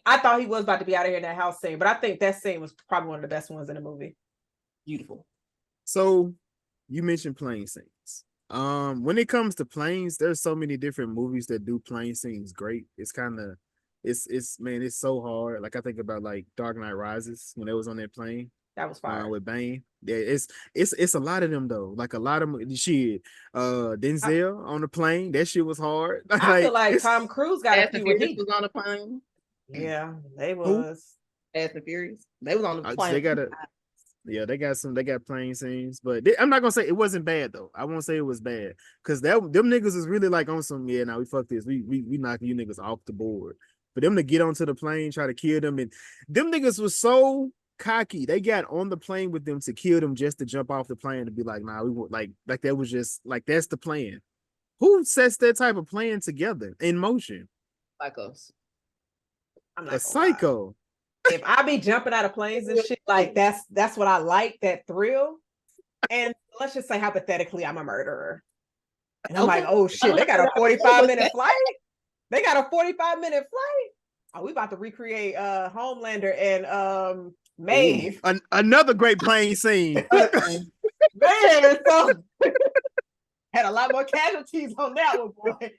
I thought he was about to be out of here in that house scene, but I think that scene was probably one of the best ones in the movie. Beautiful. So you mentioned plane scenes. When it comes to planes, there's so many different movies that do plane scenes great. It's so hard. Like I think about like Dark Knight Rises when it was on that plane. That was fire. With Bane. Yeah, it's a lot of them though. Like a lot of shit. Denzel on the plane. That shit was hard. I feel like Tom Cruise got a few when he was on the plane. Yeah, they was. Fast and Furious. They was on the plane. They got plane scenes, but I'm not gonna say it wasn't bad though. I won't say it was bad because them niggas is really like on some we fuck this. We knock you niggas off the board. For them to get onto the plane, try to kill them, and them niggas was so cocky. They got on the plane with them to kill them just to jump off the plane and be like, nah, we want like that was just like that's the plan. Who sets that type of plan together in motion? Psychos. I'm not a psycho. If I be jumping out of planes and shit, like that's what I like, that thrill. And let's just say hypothetically, I'm a murderer. And I'm like, oh shit, they got a 45-minute flight. They got a 45-minute flight. Oh, we about to recreate Homelander and Maeve. Another great plane scene. Man, so had a lot more casualties on that one, boy.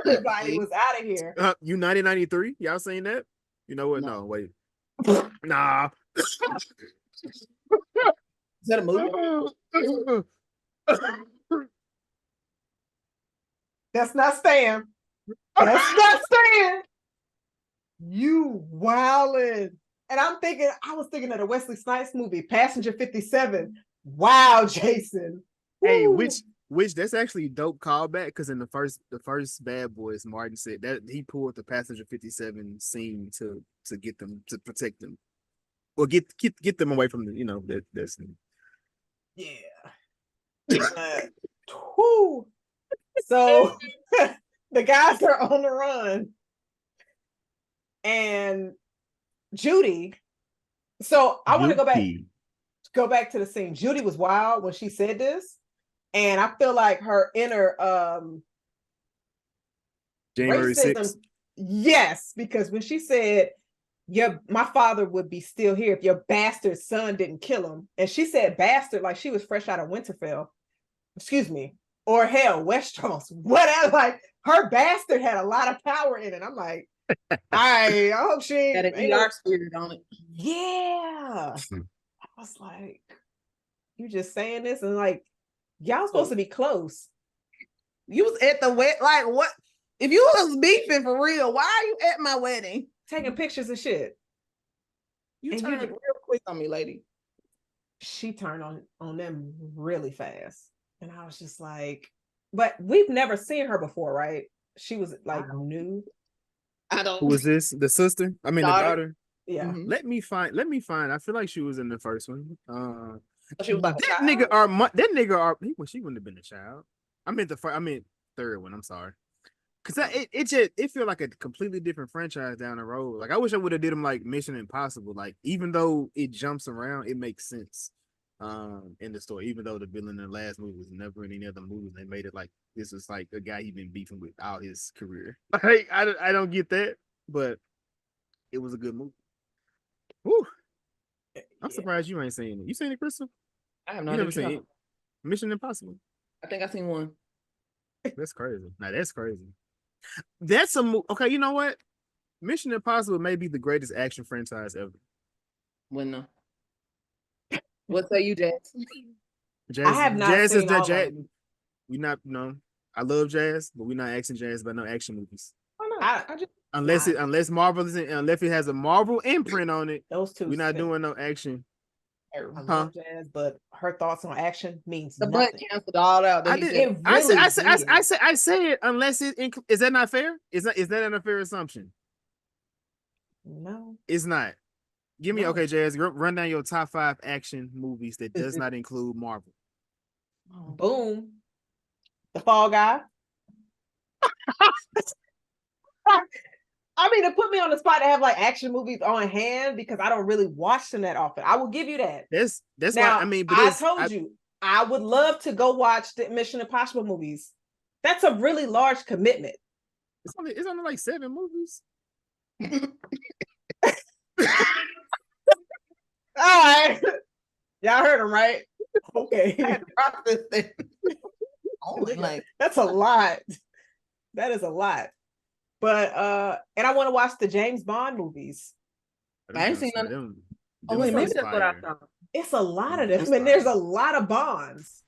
Everybody was out of here. United 93, y'all seen that? You know what? No wait. Nah. Is that a movie? That's not staying. That's not staying. You wildin'. And I was thinking of the Wesley Snipes movie, Passenger 57. Wow, Jason. Hey, which that's actually dope callback because in the first Bad Boys, Martin said that he pulled the Passenger 57 scene to get them to protect them, or get them away from the that scene. Yeah, Whew. So the guys are on the run, and Judy. So I want to go back to the scene. Judy was wild when she said this, and I feel like her inner January racism. 6th. Yes, because when she said, my father would be still here if your bastard son didn't kill him. And she said bastard like she was fresh out of Winterfell. Excuse me. Or hell, Westeros. Whatever. Like her bastard had a lot of power in it. I'm like, I hope she had an ER spirit on it. Yeah. I was like, you just saying this and like y'all supposed to be close. You was at the wedding. Like what? If you was beefing for real, why are you at my wedding? Taking pictures of shit. You turned real quick on me, lady. She turned on them really fast. And I was just like, but we've never seen her before, right? She was like new. I don't. Who was this? The sister? I mean, the daughter. Yeah. Mm-hmm. Let me find. I feel like she was in the first one. She was like that nigga. She wouldn't have been a child. I meant third one. I'm sorry. Cause it feel like a completely different franchise down the road. Like I wish I would have did them like Mission Impossible. Like even though it jumps around, it makes sense. In the story, even though the villain in the last movie was never in any other movies, they made it like this was like a guy he been beefing with all his career. Like I don't get that, but it was a good movie. Woo. I'm surprised you ain't seen it. You seen it, Crystal? I have not never seen it. Mission Impossible. I think I seen one. That's crazy. Now that's crazy. That's okay. You know what? Mission Impossible may be the greatest action franchise ever. When no. What say you, Jazz? I have not seen all of them. We not I love Jazz, but we're not asking Jazz about no action movies. Oh no, I just unless Marvel is unless it has a Marvel imprint on it. Those two. We're not doing no action. I love Jazz, but her thoughts on action means the nothing. butt canceled all out. I said unless it is that not fair? Is that a fair assumption? No, it's not. Give me okay, Jazz. Run down your top 5 action movies that does not include Marvel. Boom, The Fall Guy. I mean, to put me on the spot to have like action movies on hand because I don't really watch them that often. I will give you that. That's now, why I mean. But I told you I would love to go watch the Mission Impossible movies. That's a really large commitment. It's only like 7 movies. All right, y'all heard him right? Okay, I had to process it. Like that's a lot. That is a lot. But and I want to watch the James Bond movies. I ain't seen none of them. Oh wait, maybe that's what I thought. It's a lot of them. I mean, there's a lot of Bonds.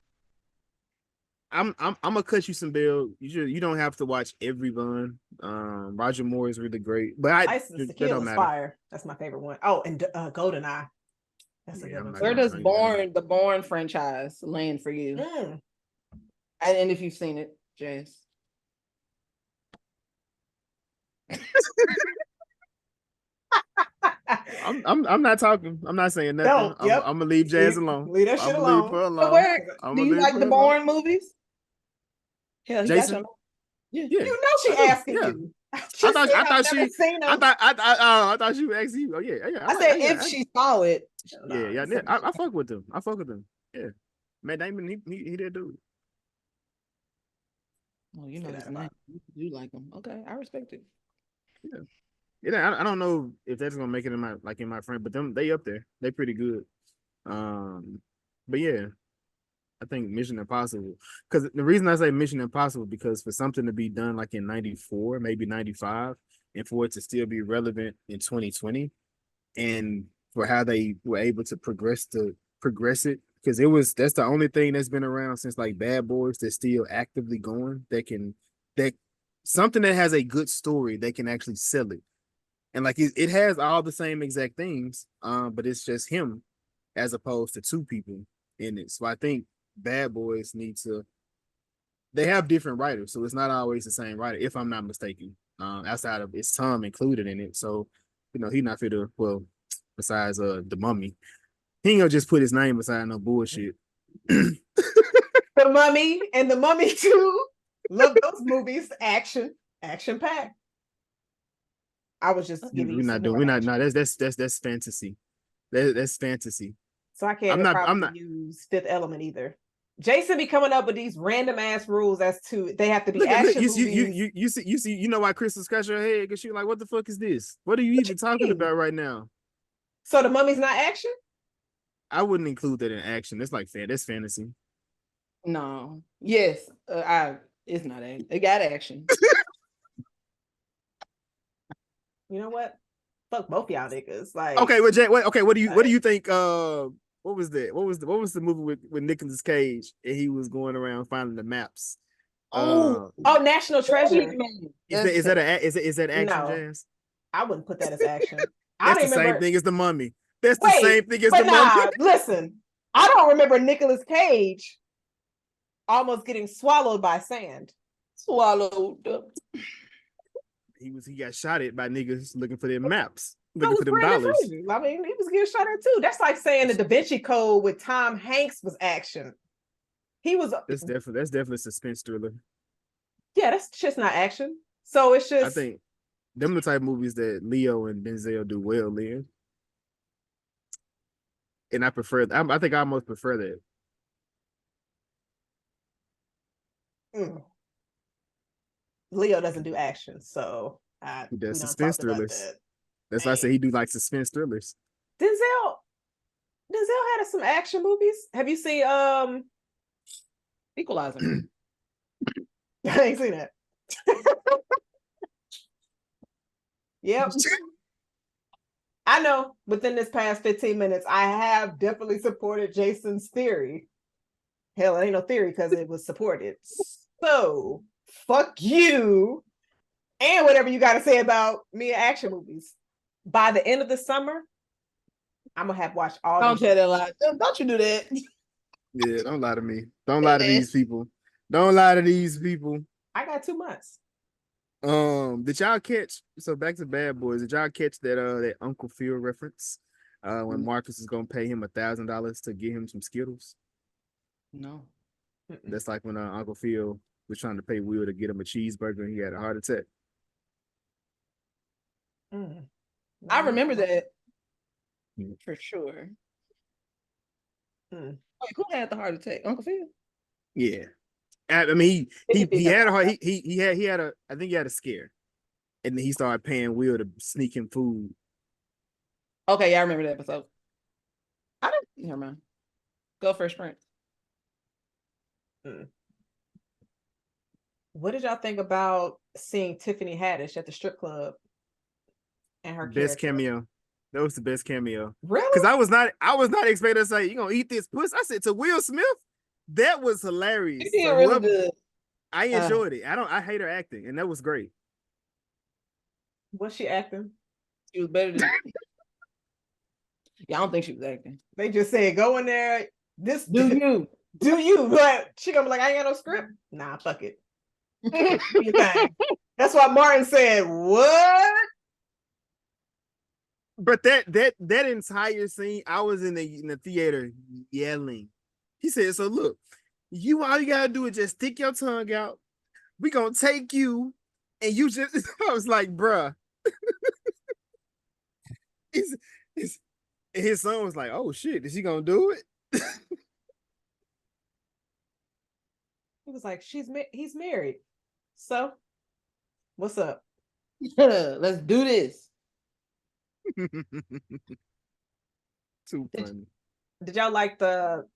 I'm gonna cut you some bill. You don't have to watch every Bond. Roger Moore is really great, but License to Kill is fire. That's my favorite one. Oh, and GoldenEye. That's a good one. Where does the Bourne franchise land for you? And if you've seen it, Jazz. I'm not talking. I'm not saying nothing. I'm gonna leave Jazz alone. Leave that shit alone. So where do you like the Bourne movies? Hell, Jason. Yeah. You know she asking you. I thought she was asking you. Oh yeah. I said if she saw it. Yeah. I fuck with them. Yeah. Matt Damon, he did do it. Oh, you know his name. You like him. Okay, I respect it. Yeah, I don't know if that's gonna make it in my friend, but they up there. They pretty good. But yeah, I think Mission Impossible. Because the reason I say Mission Impossible because for something to be done like in '94, maybe '95, and for it to still be relevant in 2020, and for how they were able to progress it, because that's the only thing that's been around since like Bad Boys that's still actively going. That something that has a good story, they can actually sell it. And like it has all the same exact things, but it's just him as opposed to 2 people in it. So I think Bad Boys they have different writers, so it's not always the same writer, if I'm not mistaken. Outside of it's Tom included in it, so he not fit to besides the Mummy, he ain't gonna just put his name beside no bullshit. The Mummy and The Mummy 2. Love those movies. Action packed. I was just giving We're you not some doing. more We're not. action. No, that's fantasy. That's fantasy. So I can't probably use Fifth Element either. Jason be coming up with these random ass rules as to they have to be Look, action you movies. you see you know why Crystal scratched her head because she like, what the fuck is this? What are you even talking about right now? So The Mummy's not action? I wouldn't include that in action. That's like that's fantasy. No. Yes. It's not action. It got action. You know what? Fuck both y'all niggas. Like, okay, well, Jay, wait, okay, what do you think? What was that? What was the movie with Nicolas Cage and he was going around finding the maps? oh, National Treasure. Is that action, No, Jazz? I wouldn't put that as action. I That's don't the remember. same thing as the Mummy. That's the Wait, same thing as but the Mummy. listen, I don't remember Nicolas Cage almost getting swallowed by sand. Swallowed. He got shot at by niggas looking for them maps, That looking was for them Brandon dollars. Fraser. I mean, he was getting shot at too. That's like saying the Da Vinci Code with Tom Hanks was action. He was. That's definitely a suspense thriller. Yeah, that's just not action. So it's just. I think them the type of movies that Leo and Denzel do well in. And I prefer. I think I almost prefer that. Leo doesn't do action, so He does we don't suspense talk about thrillers. that. That's why I say he do like suspense thrillers. Denzel had some action movies. Have you seen Equalizer? I ain't seen that. Yep. I know within this past 15 minutes, I have definitely supported Jason's theory. Hell, it ain't no theory because it was supported. So fuck you and whatever you got to say about me and action movies. By the end of the summer, I'm gonna have watched all. Don't tell that lie. Don't you do that? Yeah, don't lie to me. Don't lie to these people. Don't lie to these people. I got 2 months. Did y'all catch? So back to Bad Boys. Did y'all catch that Uncle Phil reference? When Marcus is gonna pay him $1,000 to get him some Skittles. No. That's like when Uncle Phil was trying to pay Will to get him a cheeseburger and he had a heart attack. I remember that Mm. for sure. Mm. Wait, who had the heart attack? Uncle Phil? Yeah. I mean, he had a heart. He had a. I think he had a scare, and then he started paying Will to sneak him food. Okay, yeah, I remember that episode. I didn't. Never mind. Go Fresh Prince. What did y'all think about seeing Tiffany Haddish at the strip club and her Best character? cameo. That was the best cameo. Really? Because I was not expecting to say, you gonna eat this puss. I said to Will Smith, that was hilarious. She did really good. I enjoyed it. I hate her acting, and that was great. Was she acting? She was better than yeah, I don't think she was acting. They just said go in there. This Do you? Do you? But she gonna be like, I ain't got no script. Nah, fuck it. That's why Martin said, what? But that entire scene, I was in the theater yelling. He said, so look, all you gotta do is just stick your tongue out. We gonna take you, and you just I was like, bruh. His son was like, oh shit, is he gonna do it? He was like, he's married. So, what's up? Let's do this. Too funny. Did y'all like the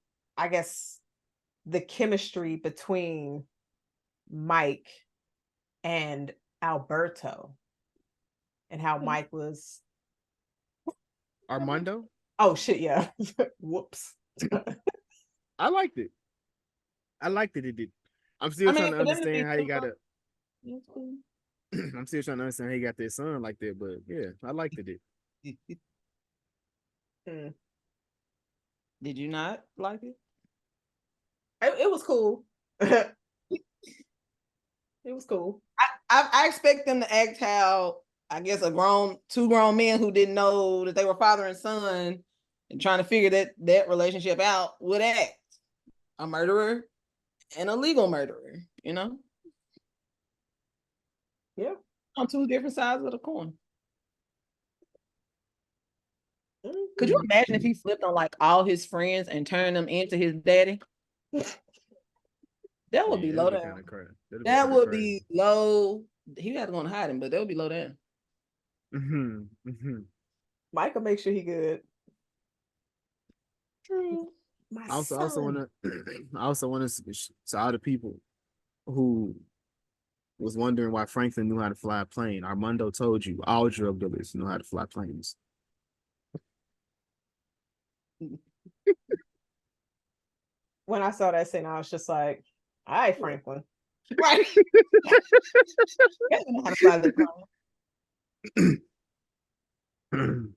chemistry between Mike and Alberto and how Mike was Armando? Oh shit, yeah. Whoops. I liked it. It did. I'm still trying to understand how he got it. I'm still trying to understand how he got their son like that, but yeah, I liked it. Did you not like it? It was cool. It was cool. I expect them to act how I guess two grown men who didn't know that they were father and son and trying to figure that relationship out would act. A murderer and a legal murderer, you know? Yeah. On two different sides of the coin. Could you imagine if he flipped on like all his friends and turned them into his daddy? That would be low down. That would be low. He had to go and hide him, but that would be low down. Mike will make sure he good. True. I also want to to all the people who was wondering why Franklin knew how to fly a plane. Armando told you all drug dealers know how to fly planes. When I saw that scene, I was just like, all right, Franklin. Right. Know how to fly the plane.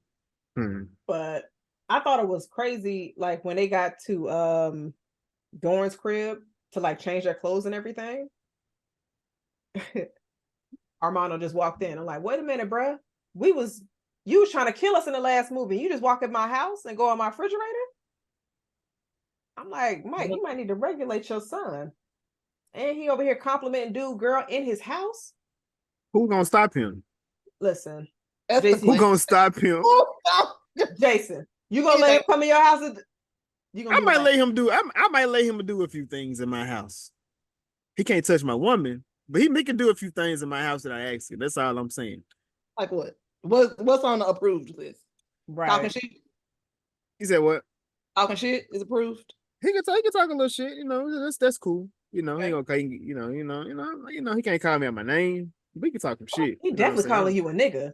But I thought it was crazy, like when they got to Dorn's crib to like change their clothes and everything. Armando just walked in. I'm like, wait a minute, bruh. You was trying to kill us in the last movie. You just walk in my house and go on my refrigerator? I'm like, Mike, you might need to regulate your son. And he over here complimenting dude, girl, in his house. Who gonna stop him? Listen, Jason, who gonna stop him? Jason, you gonna let him come in your house? I might let him do. I might let him do a few things in my house. He can't touch my woman, but he can do a few things in my house that I ask him. That's all I'm saying. Like what? What's on the approved list? Right. Talking shit. He said what? Talking shit is approved. He can talk a little shit. You know, that's cool. You know, he okay. You know, he can't call me out my name. We can talk some shit. He definitely calling you a nigga.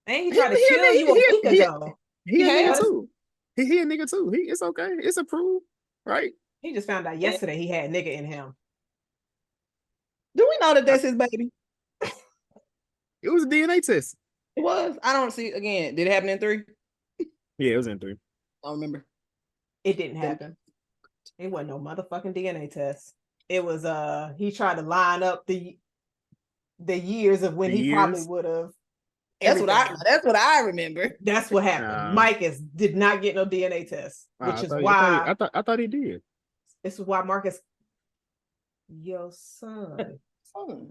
And he tried to kill you a week ago. He a nigga too. He a nigga too. It's okay. It's approved, right? He just found out yesterday he had nigga in him. Do we know that that's his baby? It was a DNA test. It was. I don't see. Again, did it happen in 3? Yeah, it was in 3. I don't remember. It didn't happen. It wasn't no motherfucking DNA test. It was he tried to line up the years of when he probably would have. That's what I remember. That's what happened. Mike did not get no DNA test, which is why I thought he did. This is why Marcus, your son. He's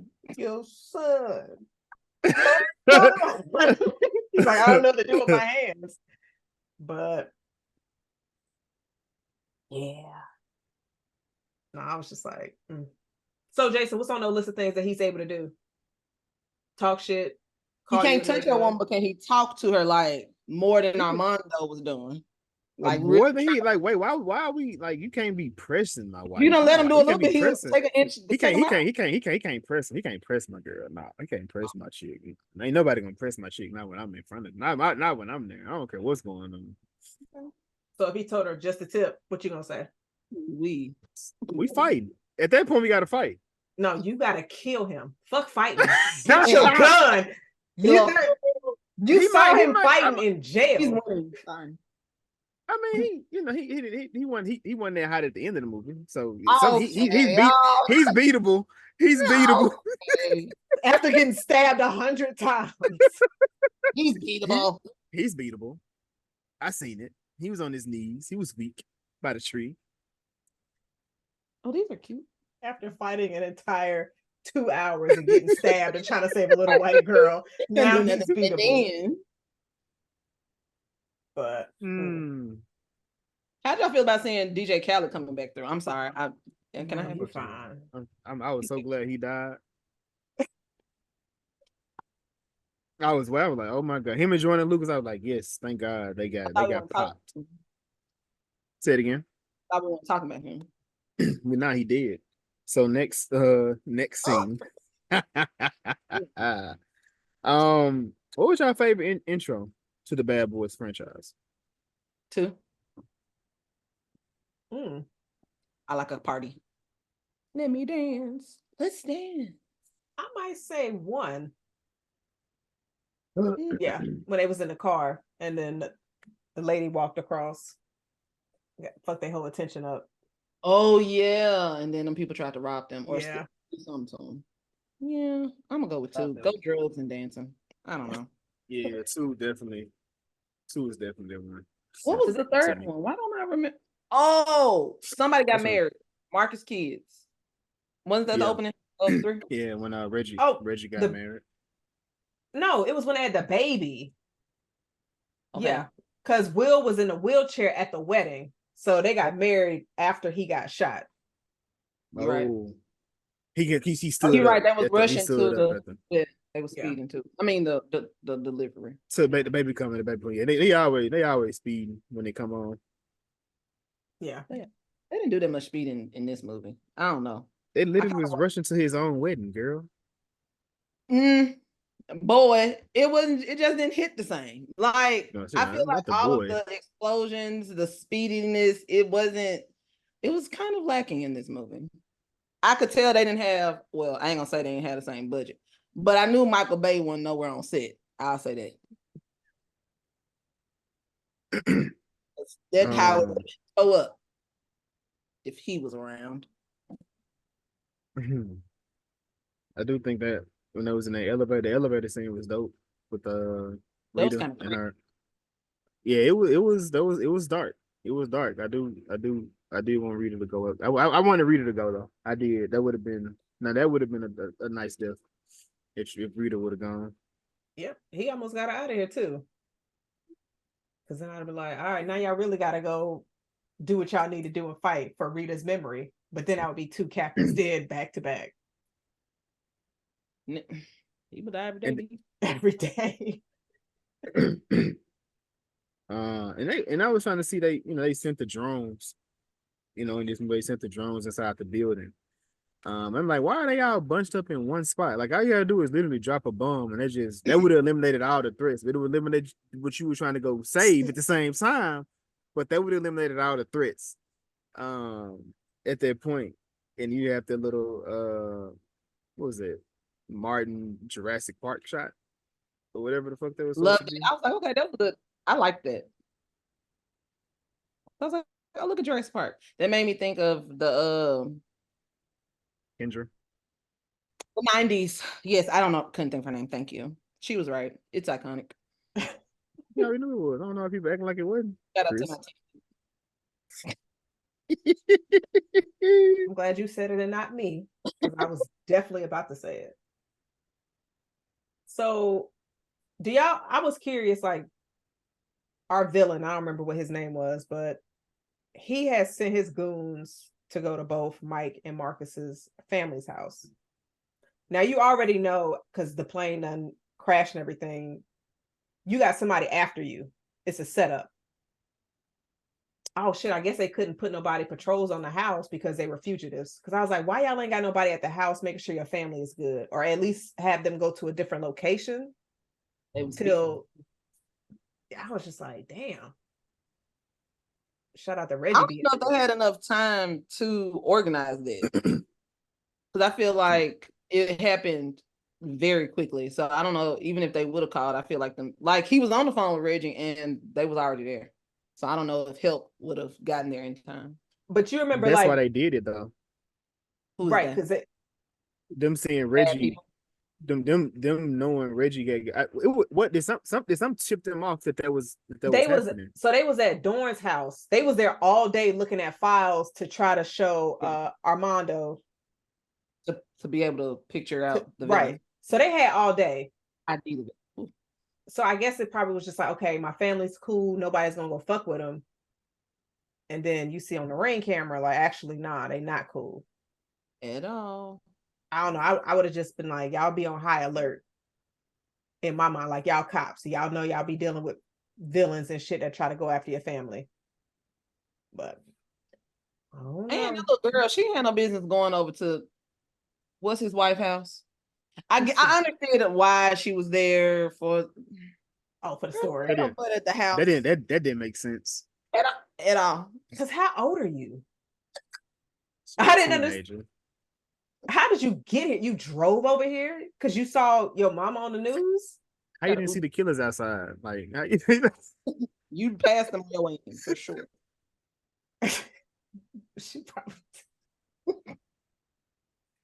like, I don't know what to do with my hands. But yeah. No, I was just like, So Jason, what's on the list of things that he's able to do? Talk shit. He can't touch her woman, but can he talk to her like more than Armando was doing? Like more than he wait, why are we like you can't be pressing my wife? You don't let him do a little bit. He'll take an inch. He can't press him. He can't press my girl. No, he can't press my chick. Ain't nobody gonna press my chick, not when I'm in front of not when I'm there. I don't care what's going on. So if he told her just a tip, what you gonna say? We fighting. At that point, we gotta fight. No, you gotta kill him. Fuck fighting. Get your gun. You saw him fighting in jail. I mean, he wasn't that hot at the end of the movie, so he's beatable. He's beatable. After getting stabbed 100 times, he's beatable. He's beatable. I seen it. He was on his knees. He was weak by the tree. Oh, these are cute. After fighting an entire 2 hours and getting stabbed and trying to save a little white girl, now he's beatable. But how'd y'all feel about seeing DJ Khaled coming back through? I'm sorry. Can I have you fine? I was so glad he died. I was like, oh my god, him and Jordan Lucas. I was like, yes, thank God they got popped. Say it again. I won't talk about him. But now he did. So next scene. What was your favorite intro to the Bad Boys franchise? 2. I like a party. Let me dance. Let's dance. I might say 1. Yeah, when they was in the car and then the lady walked across. Fuck their whole attention up. Oh yeah, and then them people tried to rob them or do something to them. Yeah, I'm gonna go with 2. Go drugs and dancing. I don't know. Yeah, 2 definitely. 2 is definitely 1. What was the third one? Why don't I remember? Oh, somebody got married. Marcus kids. Wasn't that the Yeah. opening of 3? Yeah, when Reggie Oh, got married. No, it was when they had the baby. Okay. Yeah, because Will was in a wheelchair at the wedding, so they got married after he got shot. You're right. He stood You're up. right. That was He rushing stood to up the. at them. Yeah, they were Yeah. speeding too. I mean the delivery. So the baby coming, the baby. Yeah, they always speeding when they come on. Yeah. They didn't do that much speeding in this movie. I don't know. They literally was rushing to his own wedding, girl. Boy, it wasn't. It just didn't hit the same. Like No, I feel like not the all boy. of the explosions, the speediness, it wasn't. It was kind of lacking in this movie. I could tell they didn't have. Well, I ain't gonna say they didn't have the same budget, but I knew Michael Bay wasn't nowhere on set. I'll say that. That's how it would show up if he was around. I do think that when I was in the elevator scene was dope with Rita and her. Yeah, it was dark. It was dark. I did want Rita to go up. I wanted Rita to go though. I did. That would have been a nice death if Rita would have gone. Yep, he almost got her out of here too. Because then I'd be like, all right, now y'all really got to go do what y'all need to do and fight for Rita's memory. But then I would be 2 captains dead back to back. He would die every day. Every day. And I was trying to see they sent the drones, in this movie they sent the drones inside the building. I'm like, why are they all bunched up in one spot? Like all you gotta do is literally drop a bomb, and that would have eliminated all the threats. It would eliminate what you were trying to go save at the same time, but that would have eliminated all the threats. At that point, and you have the little what was it, Martin Jurassic Park shot or whatever the fuck that was. Loved it. I was like, okay, that was good. I like that. I was like, oh, look at Jurassic Park. That made me think of the Kendra. The 90s. Yes, I don't know. Couldn't think of her name. Thank you. She was right. It's iconic. Yeah, we knew it was. I don't know if people acting like it wasn't. Shout out to my team. I'm glad you said it and not me, because I was definitely about to say it. So, I was curious, like, our villain, I don't remember what his name was, but he has sent his goons to go to both Mike and Marcus's family's house. Now, you already know, because the plane done crashed and everything, you got somebody after you. It's a setup. Oh shit, I guess they couldn't put nobody patrols on the house because they were fugitives. Because I was like, why y'all ain't got nobody at the house making sure your family is good? Or at least have them go to a different location until I was just like, damn. Shout out to Reggie. I don't know if they had enough time to organize that. Because I feel like it happened very quickly. So I don't know, even if they would have called, I feel like he was on the phone with Reggie and they was already there. So I don't know if help would have gotten there in time. But you remember, that's why they did it though. Right, because them seeing Reggie, them knowing Reggie did some chipped them off that was happening. So they was at Dorn's house. They was there all day looking at files to try to show Armando to be able to picture out the right. villain. So they had all day. I needed it. So I guess it probably was just like, okay, my family's cool. Nobody's gonna go fuck with them. And then you see on the Ring camera, like, actually, nah, they not cool at all. I don't know. I would have just been like, y'all be on high alert. In my mind, like, y'all cops, so y'all know y'all be dealing with villains and shit that try to go after your family. But and the little girl, she had no business going over to what's his wife's house. I understood why she was there for the story. They don't put at the house. That didn't make sense at all. Because how old are you? I didn't understand. How did you get here? You drove over here because you saw your mama on the news? How you didn't see the killers outside? Like, you passed them your way in, for sure. She probably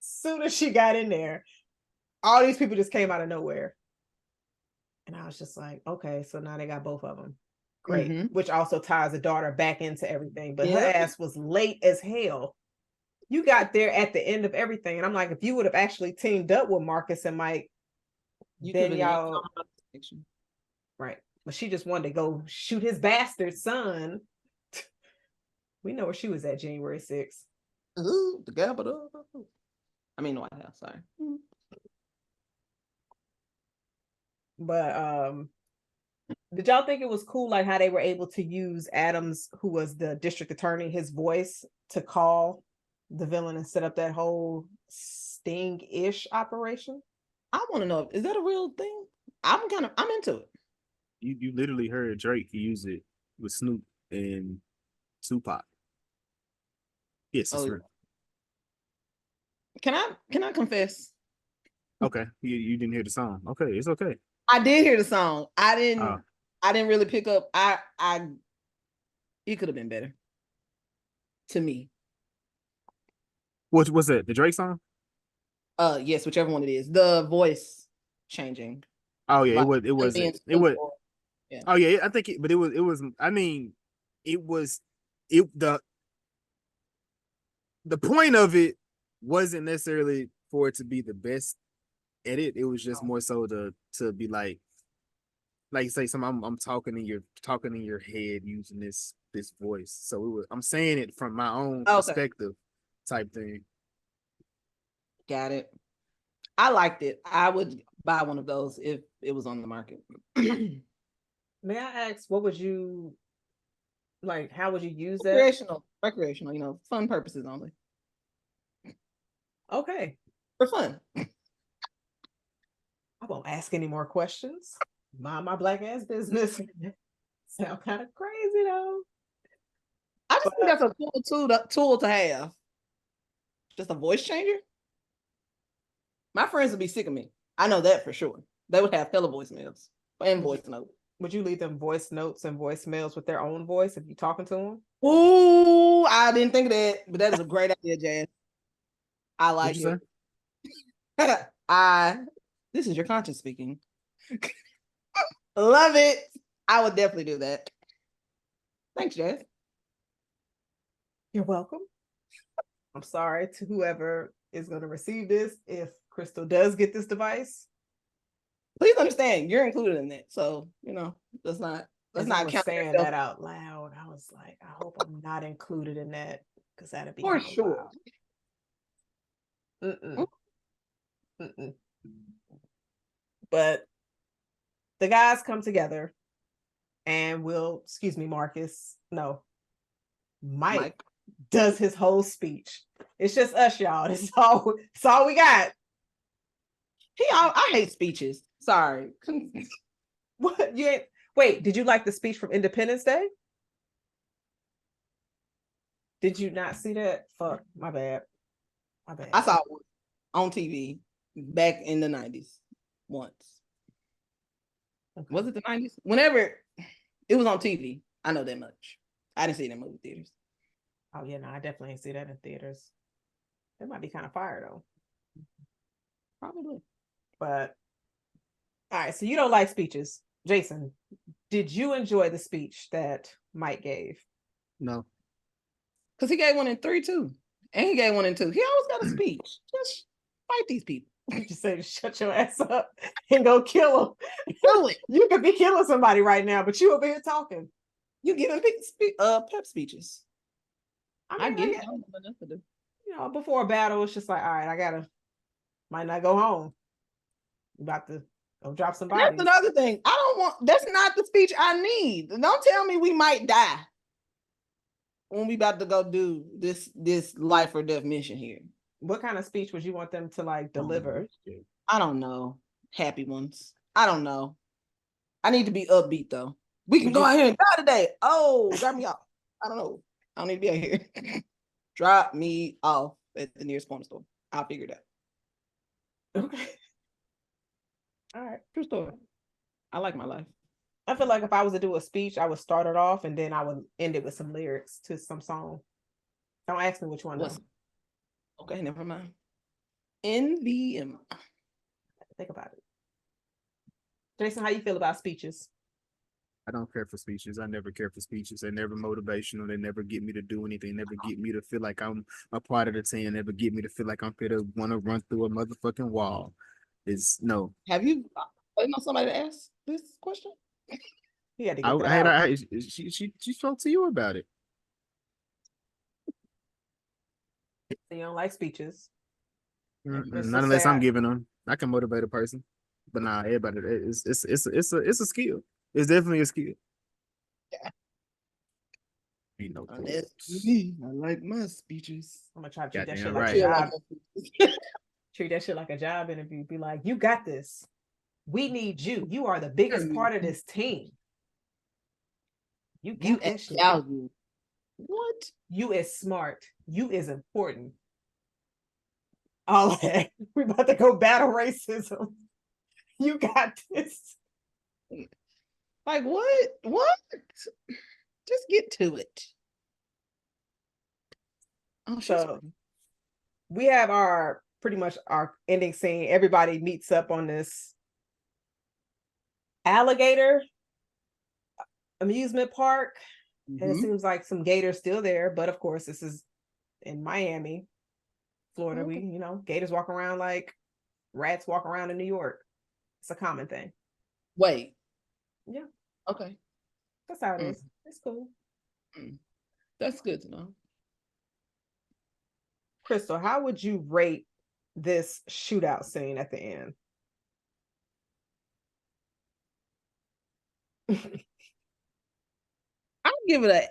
soon as she got in there, all these people just came out of nowhere. And I was just like, okay, so now they got both of them. Great. Mm-hmm. Which also ties the daughter back into everything. But her ass was late as hell. you got there at the end of everything. And I'm like, if you would have actually teamed up with Marcus and Mike, then y'all right. But she just wanted to go shoot his bastard son. We know where she was at January 6th. Ooh, the Capitol. I mean, the White House. Sorry. But did y'all think it was cool, like how they were able to use Adams, who was the district attorney, his voice to call the villain and set up that whole sting-ish operation? I want to know, is that a real thing? I'm into it. You literally heard Drake use it with Snoop and Tupac. Yes, it's real. Can I confess? Okay, you didn't hear the song. Okay, it's okay. I did hear the song. I didn't really pick up. It could have been better to me. What's that? The Drake song? Yes, whichever one it is. The voice changing. Oh yeah, like, it was. Yeah. Oh yeah, I think but it was. I mean, the point of it wasn't necessarily for it to be the best edit. It was just more so to be like say something. I'm talking in your head using this voice. So I'm saying it from my own perspective, type thing. Got it. I liked it. I would buy one of those if it was on the market. May I ask, what would you like? How would you use that? Recreational, fun purposes only. Okay. For fun. I won't ask any more questions. Mind my black ass business. Sound kind of crazy though. I just think that's a cool tool to have. Just a voice changer. My friends would be sick of me. I know that for sure. They would have hella voicemails and voice notes. Would you leave them voice notes and voicemails with their own voice if you're talking to them? Ooh, I didn't think of that, but that is a great idea, Jazz. I like it. This is your conscience speaking. Love it. I would definitely do that. Thanks, Jazz. You're welcome. I'm sorry to whoever is going to receive this. If Crystal does get this device, please understand you're included in that. So let's not count saying that out loud. I was like, I hope I'm not included in that because that'd be for sure. But the guys come together and Mike does his whole speech. It's just us, y'all. It's all we got. I hate speeches. Sorry. What? Wait, did you like the speech from Independence Day? Did you not see that? Fuck, my bad. I saw it on TV back in the 90s once. Okay. Was it the 90s? Whenever it was on TV. I know that much. I didn't see it in movie theaters. Oh yeah, no, I definitely didn't see that in theaters. It might be kind of fire though. Probably. But all right, so you don't like speeches. Jason, did you enjoy the speech that Mike gave? No. Because he gave one in 3 too. And he gave one in 2. He always got a speech. Just fight these people. You just say, shut your ass up and go kill them. Do it. You could be killing somebody right now, but you over here talking. You giving pep speeches. I get it. I don't know enough to do. Before a battle, it's just like, all right, might not go home. About to go drop somebody. That's another thing. That's not the speech I need. Don't tell me we might die when we about to go do this life or death mission here. What kind of speech would you want them to deliver? I don't know. Happy ones. I don't know. I need to be upbeat though. We can go out here and die today. Oh, drop me off. I don't know. I don't need to be out here. Drop me off at the nearest corner store. I'll figure it out. Okay. All right. True story. I like my life. I feel like if I was to do a speech, I would start it off and then I would end it with some lyrics to some song. Don't ask me which one. Okay, never mind. NVM. Think about it. Jason, how you feel about speeches? I don't care for speeches. I never care for speeches. They're never motivational. They never get me to do anything. Never get me to feel like I'm a part of the team. Never get me to feel like I'm going to want to run through a motherfucking wall. It's no. Have you waiting on somebody to ask this question? He had to I, get that I had out. she spoke to you about it. So you don't like speeches. Not unless I'm giving them. I can motivate a person, but nah, everybody. It's a skill. It's definitely a skill. Yeah. Ain't no That's me. I like my speeches. I'm gonna try to treat that Goddamn shit right. like a job. Treat that shit like a job interview. Be like, you got this. We need you. You are the biggest part of this team. You got that shit. Value. What? You is smart. You is important. All that. We're about to go battle racism. You got this. Like what? What? Just get to it. Oh, so we have our pretty much our ending scene. Everybody meets up on this alligator amusement park. And it seems like some gators still there, but of course this is in Miami, Florida. We, gators walk around like rats walk around in New York. It's a common thing. Wait. Yeah. Okay. That's how it is. It's cool. That's good to know. Crystal, how would you rate this shootout scene at the end? I'll give it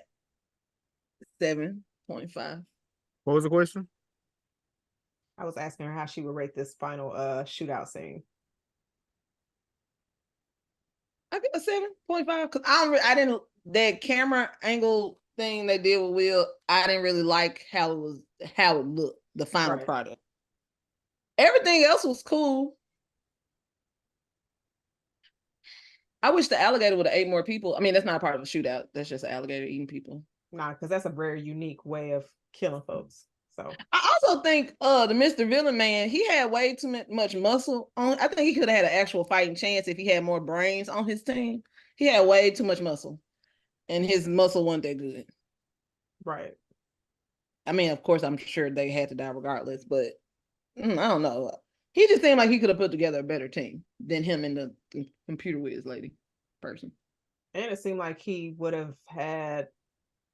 a 7.5. What was the question? I was asking her how she would rate this final shootout scene. I give it a 7.5 because I didn't that camera angle thing they did with Will. I didn't really like how it looked, the final product. Everything else was cool. I wish the alligator would have ate more people. I mean, that's not a part of a shootout. That's just an alligator eating people. Nah, because that's a very unique way of killing folks. So I also think the Mr. Villain Man, he had way too much muscle on. I think he could have had an actual fighting chance if he had more brains on his team. He had way too much muscle, and his muscle wasn't that good. Right. I mean, of course, I'm sure they had to die regardless, but I don't know. He just seemed like he could have put together a better team than him and the computer whiz lady person. And it seemed like he would have had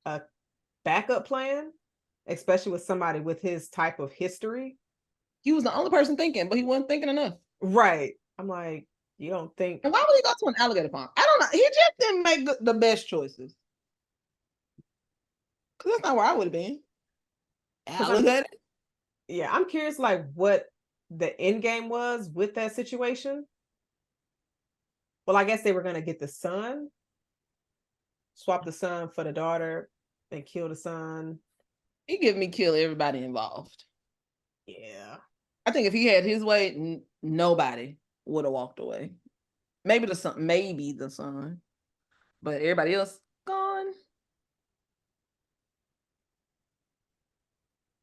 a backup plan, especially with somebody with his type of history. He was the only person thinking, but he wasn't thinking enough. Right. I'm like, you don't think. And why would he go to an alligator farm? I don't know. He just didn't make the best choices. Because that's not where I would have been. Alligator? Yeah, I'm curious, like, what the end game was with that situation. Well, I guess they were going to get the son, swap the son for the daughter, and kill the son. He give me kill everybody involved. Yeah. I think if he had his way, nobody would have walked away. Maybe the son, but everybody else gone.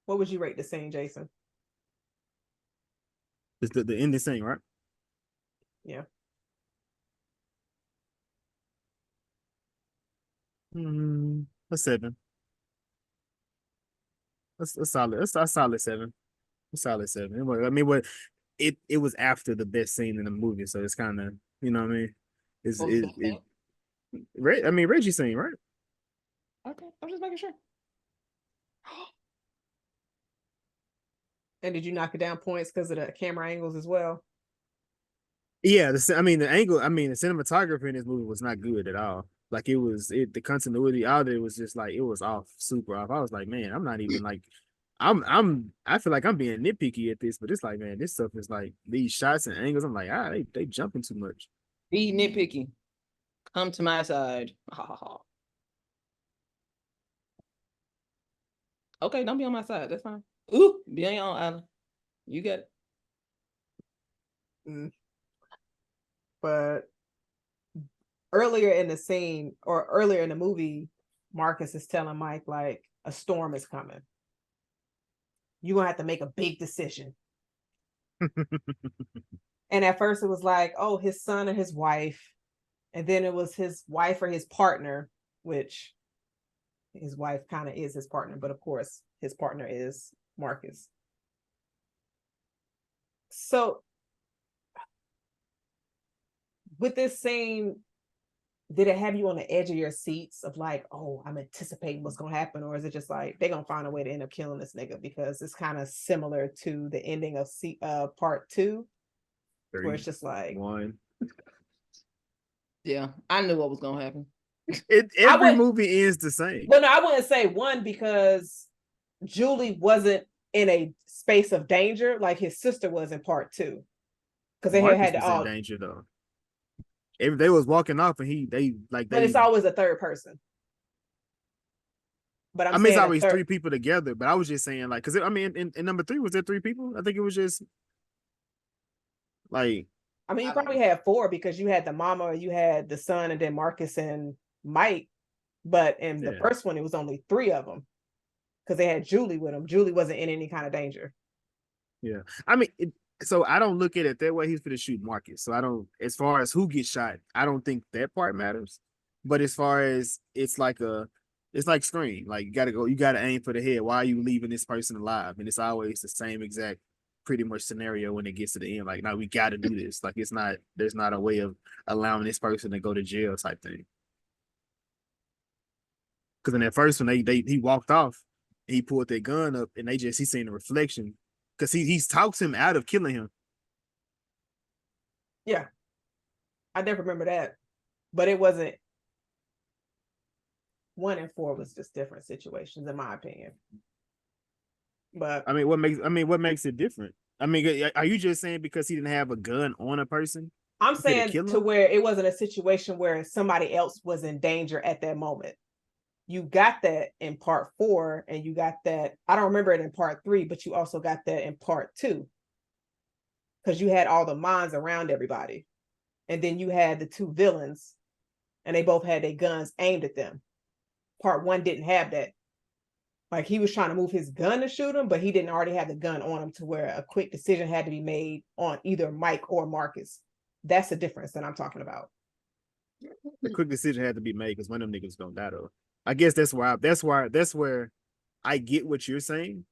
What would you rate the scene, Jason? It's the ending scene, right? Yeah. A 7. That's a solid. That's a solid 7. A solid 7. I mean, what it was after the best scene in the movie, so it's kind of, you know what I mean. I mean, Reggie's scene, right? Okay, I'm just making sure. And did you knock it down points because of the camera angles as well? Yeah, the cinematography in this movie was not good at all. Like the continuity out there was just like, it was off, super off. I was like, man, I'm not even like, I feel like I'm being nitpicky at this, but it's like, man, this stuff is like these shots and angles. I'm like, they jumping too much. Be nitpicky. Come to my side. Okay, don't be on my side. That's fine. Ooh, be on your own island. You got it. But earlier in the scene, or earlier in the movie, Marcus is telling Mike, like, a storm is coming. You're going to have to make a big decision. And at first it was like, oh, his son and his wife. And then it was his wife or his partner, which his wife kind of is his partner, but of course his partner is Marcus. So with this scene, did it have you on the edge of your seats of like, oh, I'm anticipating what's gonna happen, or is it just like they're gonna find a way to end up killing this nigga? Because it's kind of similar to the ending of part 2, where it's just like 1. Yeah, I knew what was gonna happen. Every movie ends the same. Well, no, I wouldn't say 1 because Julie wasn't in a space of danger like his sister was in part 2. Because they Marcus had was all in danger though. If they was walking off and but it's always a third person. But I'm I mean, saying it's always 3 people together. But I was just saying, like, because I mean, in number 3, was there 3 people? I think it was just like. I mean, you probably had 4 because you had the mama, you had the son, and then Marcus and Mike. But in the first one, it was only 3 of them because they had Julie with them. Julie wasn't in any kind of danger. Yeah, I mean, so I don't look at it that way. He's going to shoot Marcus, so I don't. As far as who gets shot, I don't think that part matters. But as far as it's like Scream. Like you gotta aim for the head. Why are you leaving this person alive? And it's always the same exact pretty much scenario when it gets to the end. Like, no, we gotta do this. Like there's not a way of allowing this person to go to jail type thing. Because in that first one, he walked off, he pulled their gun up, and he seen the reflection. Because he's talks him out of killing him. Yeah. I never remember that. But it wasn't 1 and 4 was just different situations, in my opinion. But I mean, what makes it different? I mean, are you just saying because he didn't have a gun on a person? I'm saying to where it wasn't a situation where somebody else was in danger at that moment. You got that in part 4, and you got that, I don't remember it in part 3, but you also got that in part 2. Because you had all the minds around everybody. And then you had the 2 villains, and they both had their guns aimed at them. Part 1 didn't have that. Like, he was trying to move his gun to shoot him, but he didn't already have the gun on him to where a quick decision had to be made on either Mike or Marcus. That's the difference that I'm talking about. The quick decision had to be made because one of them niggas gonna die though. I guess that's where I get what you're saying.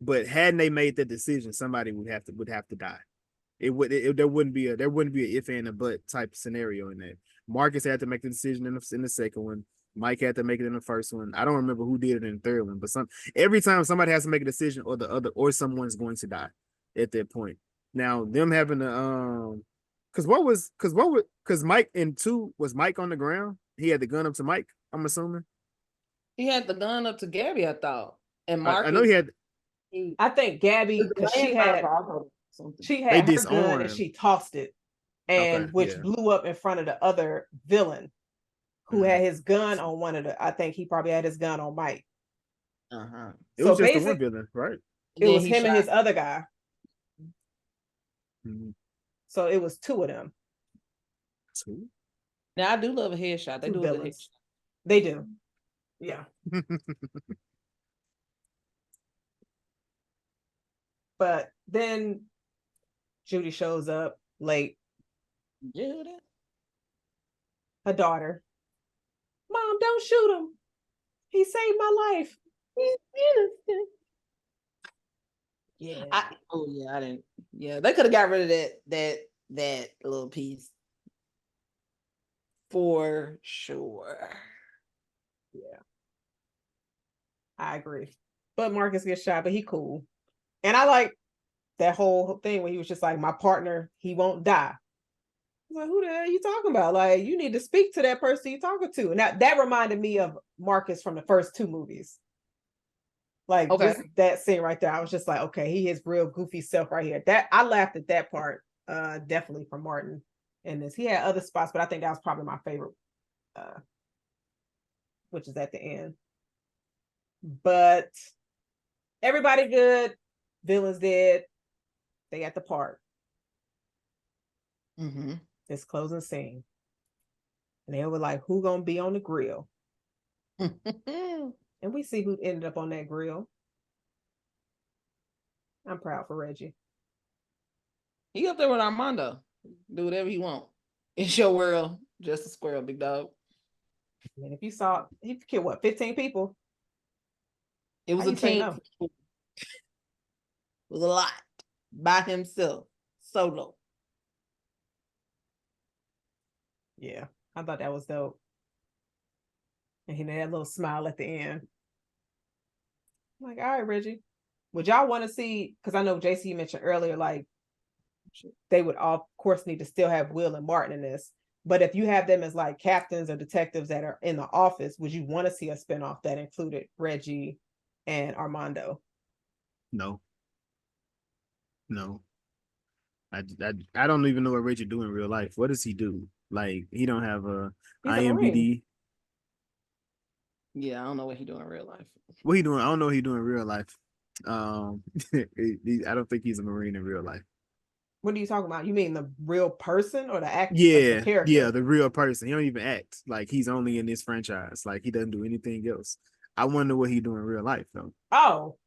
But hadn't they made that decision, somebody would have to die. There wouldn't be a if and a but type scenario in that. Marcus had to make the decision in the second one. Mike had to make it in the first one. I don't remember who did it in the third one, but every time somebody has to make a decision, or someone's going to die at that point. Now them having to because Mike in 2 was Mike on the ground. He had the gun up to Mike. I'm assuming he had the gun up to Gabby. I thought, and Marcus. I know he had. I think Gabby, because she had her gun and she tossed it, and which blew up in front of the other villain who had his gun on one of the. I think he probably had his gun on Mike. It was just the one villain, right? It was him and his other guy. Mm-hmm. So it was 2 of them. 2? Now I do love a headshot. They do a headshot. They do. Yeah. But then Judy shows up late. Judy. Her daughter. Mom, don't shoot him. He saved my life. He's innocent. Yeah. I didn't. Yeah, they could have got rid of that little piece. For sure. Yeah. I agree. But Marcus gets shot, but he cool. And I like that whole thing when he was just like, my partner, he won't die. Like, who the hell are you talking about? Like, you need to speak to that person you're talking to. And that reminded me of Marcus from the first 2 movies. Like, just that scene right there, I was just like, okay, he is real goofy self right here. That I laughed at that part, definitely from Martin in this. He had other spots, but I think that was probably my favorite, which is at the end. But everybody good, villains dead. They at the park. This closing scene. And they were like, who gonna be on the grill? And we see who ended up on that grill. I'm proud for Reggie. He up there with Armando. Do whatever he want. It's your world. Just a squirrel, big dog. And if you saw, he killed what, 15 people? It was How a you say team. no? It was a lot by himself, solo. Yeah, I thought that was dope. And he had a little smile at the end. I'm like, all right, Reggie, would y'all want to see? Because I know JC mentioned earlier, like they would all, of course, need to still have Will and Martin in this. But if you have them as like captains or detectives that are in the office, would you want to see a spinoff that included Reggie and Armando? No. I don't even know what Reggie do in real life. What does he do? Like, he don't have a He's a Marine. IMBD. Yeah, I don't know what he doing in real life. What he doing? I don't know what he doing in real life. I don't think he's a Marine in real life. What are you talking about? You mean the real person or the act? Like Yeah, the character? yeah, the real person. He don't even act like he's only in this franchise. Like, he doesn't do anything else. I wonder what he do in real life though. Oh,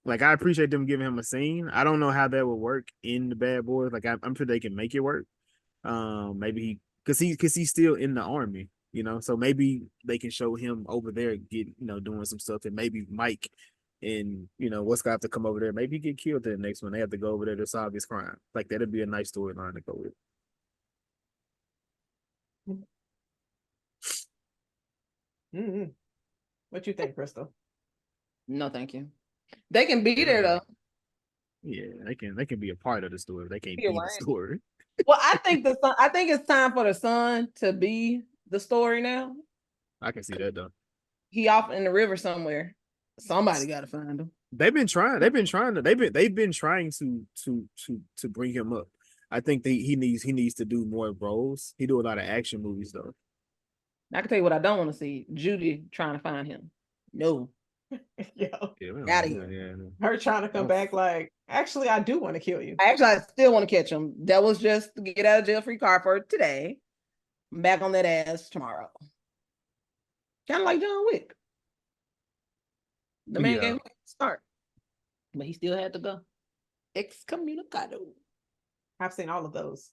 Like, I appreciate them giving him a scene. I don't know how that would work in the Bad Boys. Like, I'm sure they can make it work. Maybe because he's still in the army, you know. So maybe they can show him over there doing some stuff, and maybe Mike and what's gonna have to come over there. Maybe he get killed in the next one. They have to go over there to solve his crime. Like, that'd be a nice storyline to go with. mm-hmm. What you think, Crystal? No, thank you. They can be there though. Yeah, they can be a part of the story. They can't You're be the right. story. Well, I think it's time for the son to be the story now. I can see that though. He off in the river somewhere. Somebody got to find him. They've been trying to bring him up. I think he needs to do more roles. He do a lot of action movies though. I can tell you what I don't want to see: Judy trying to find him. No. Yo, Out of here. Yeah. her trying to come back like, actually, I do want to kill you. Actually, I still want to catch him. That was just to get out of jail free card for today. I'm back on that ass tomorrow. Kind of like John Wick. The man gave him a start, but he still had to go. Excommunicado. I've seen all of those.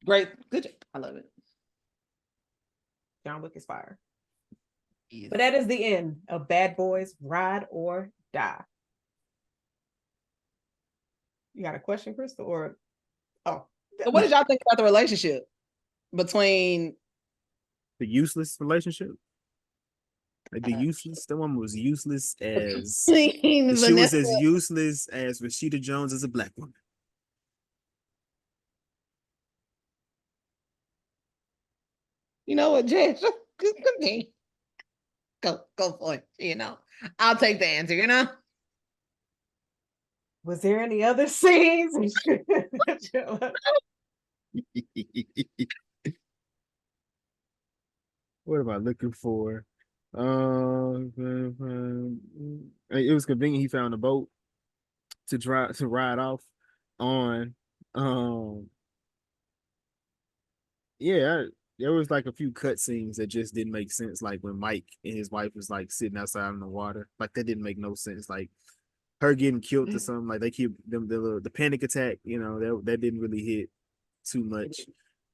Great. Good job. I love it. John Wick is fire. Yes. But that is the end of Bad Boys Ride or Die. You got a question, Crystal? Or so what did y'all think about the relationship between the useless relationship? Like the useless, the one was useless as she was as useless as Rashida Jones as a black woman. You know what, Jess? Go for it. I'll take the answer. Was there any other scenes? What am I looking for? It was convenient he found a boat to ride off on. Yeah, there was like a few cut scenes that just didn't make sense. Like when Mike and his wife was like sitting outside in the water, like that didn't make no sense. Like her getting killed or something. Like they keep them the panic attack. That didn't really hit too much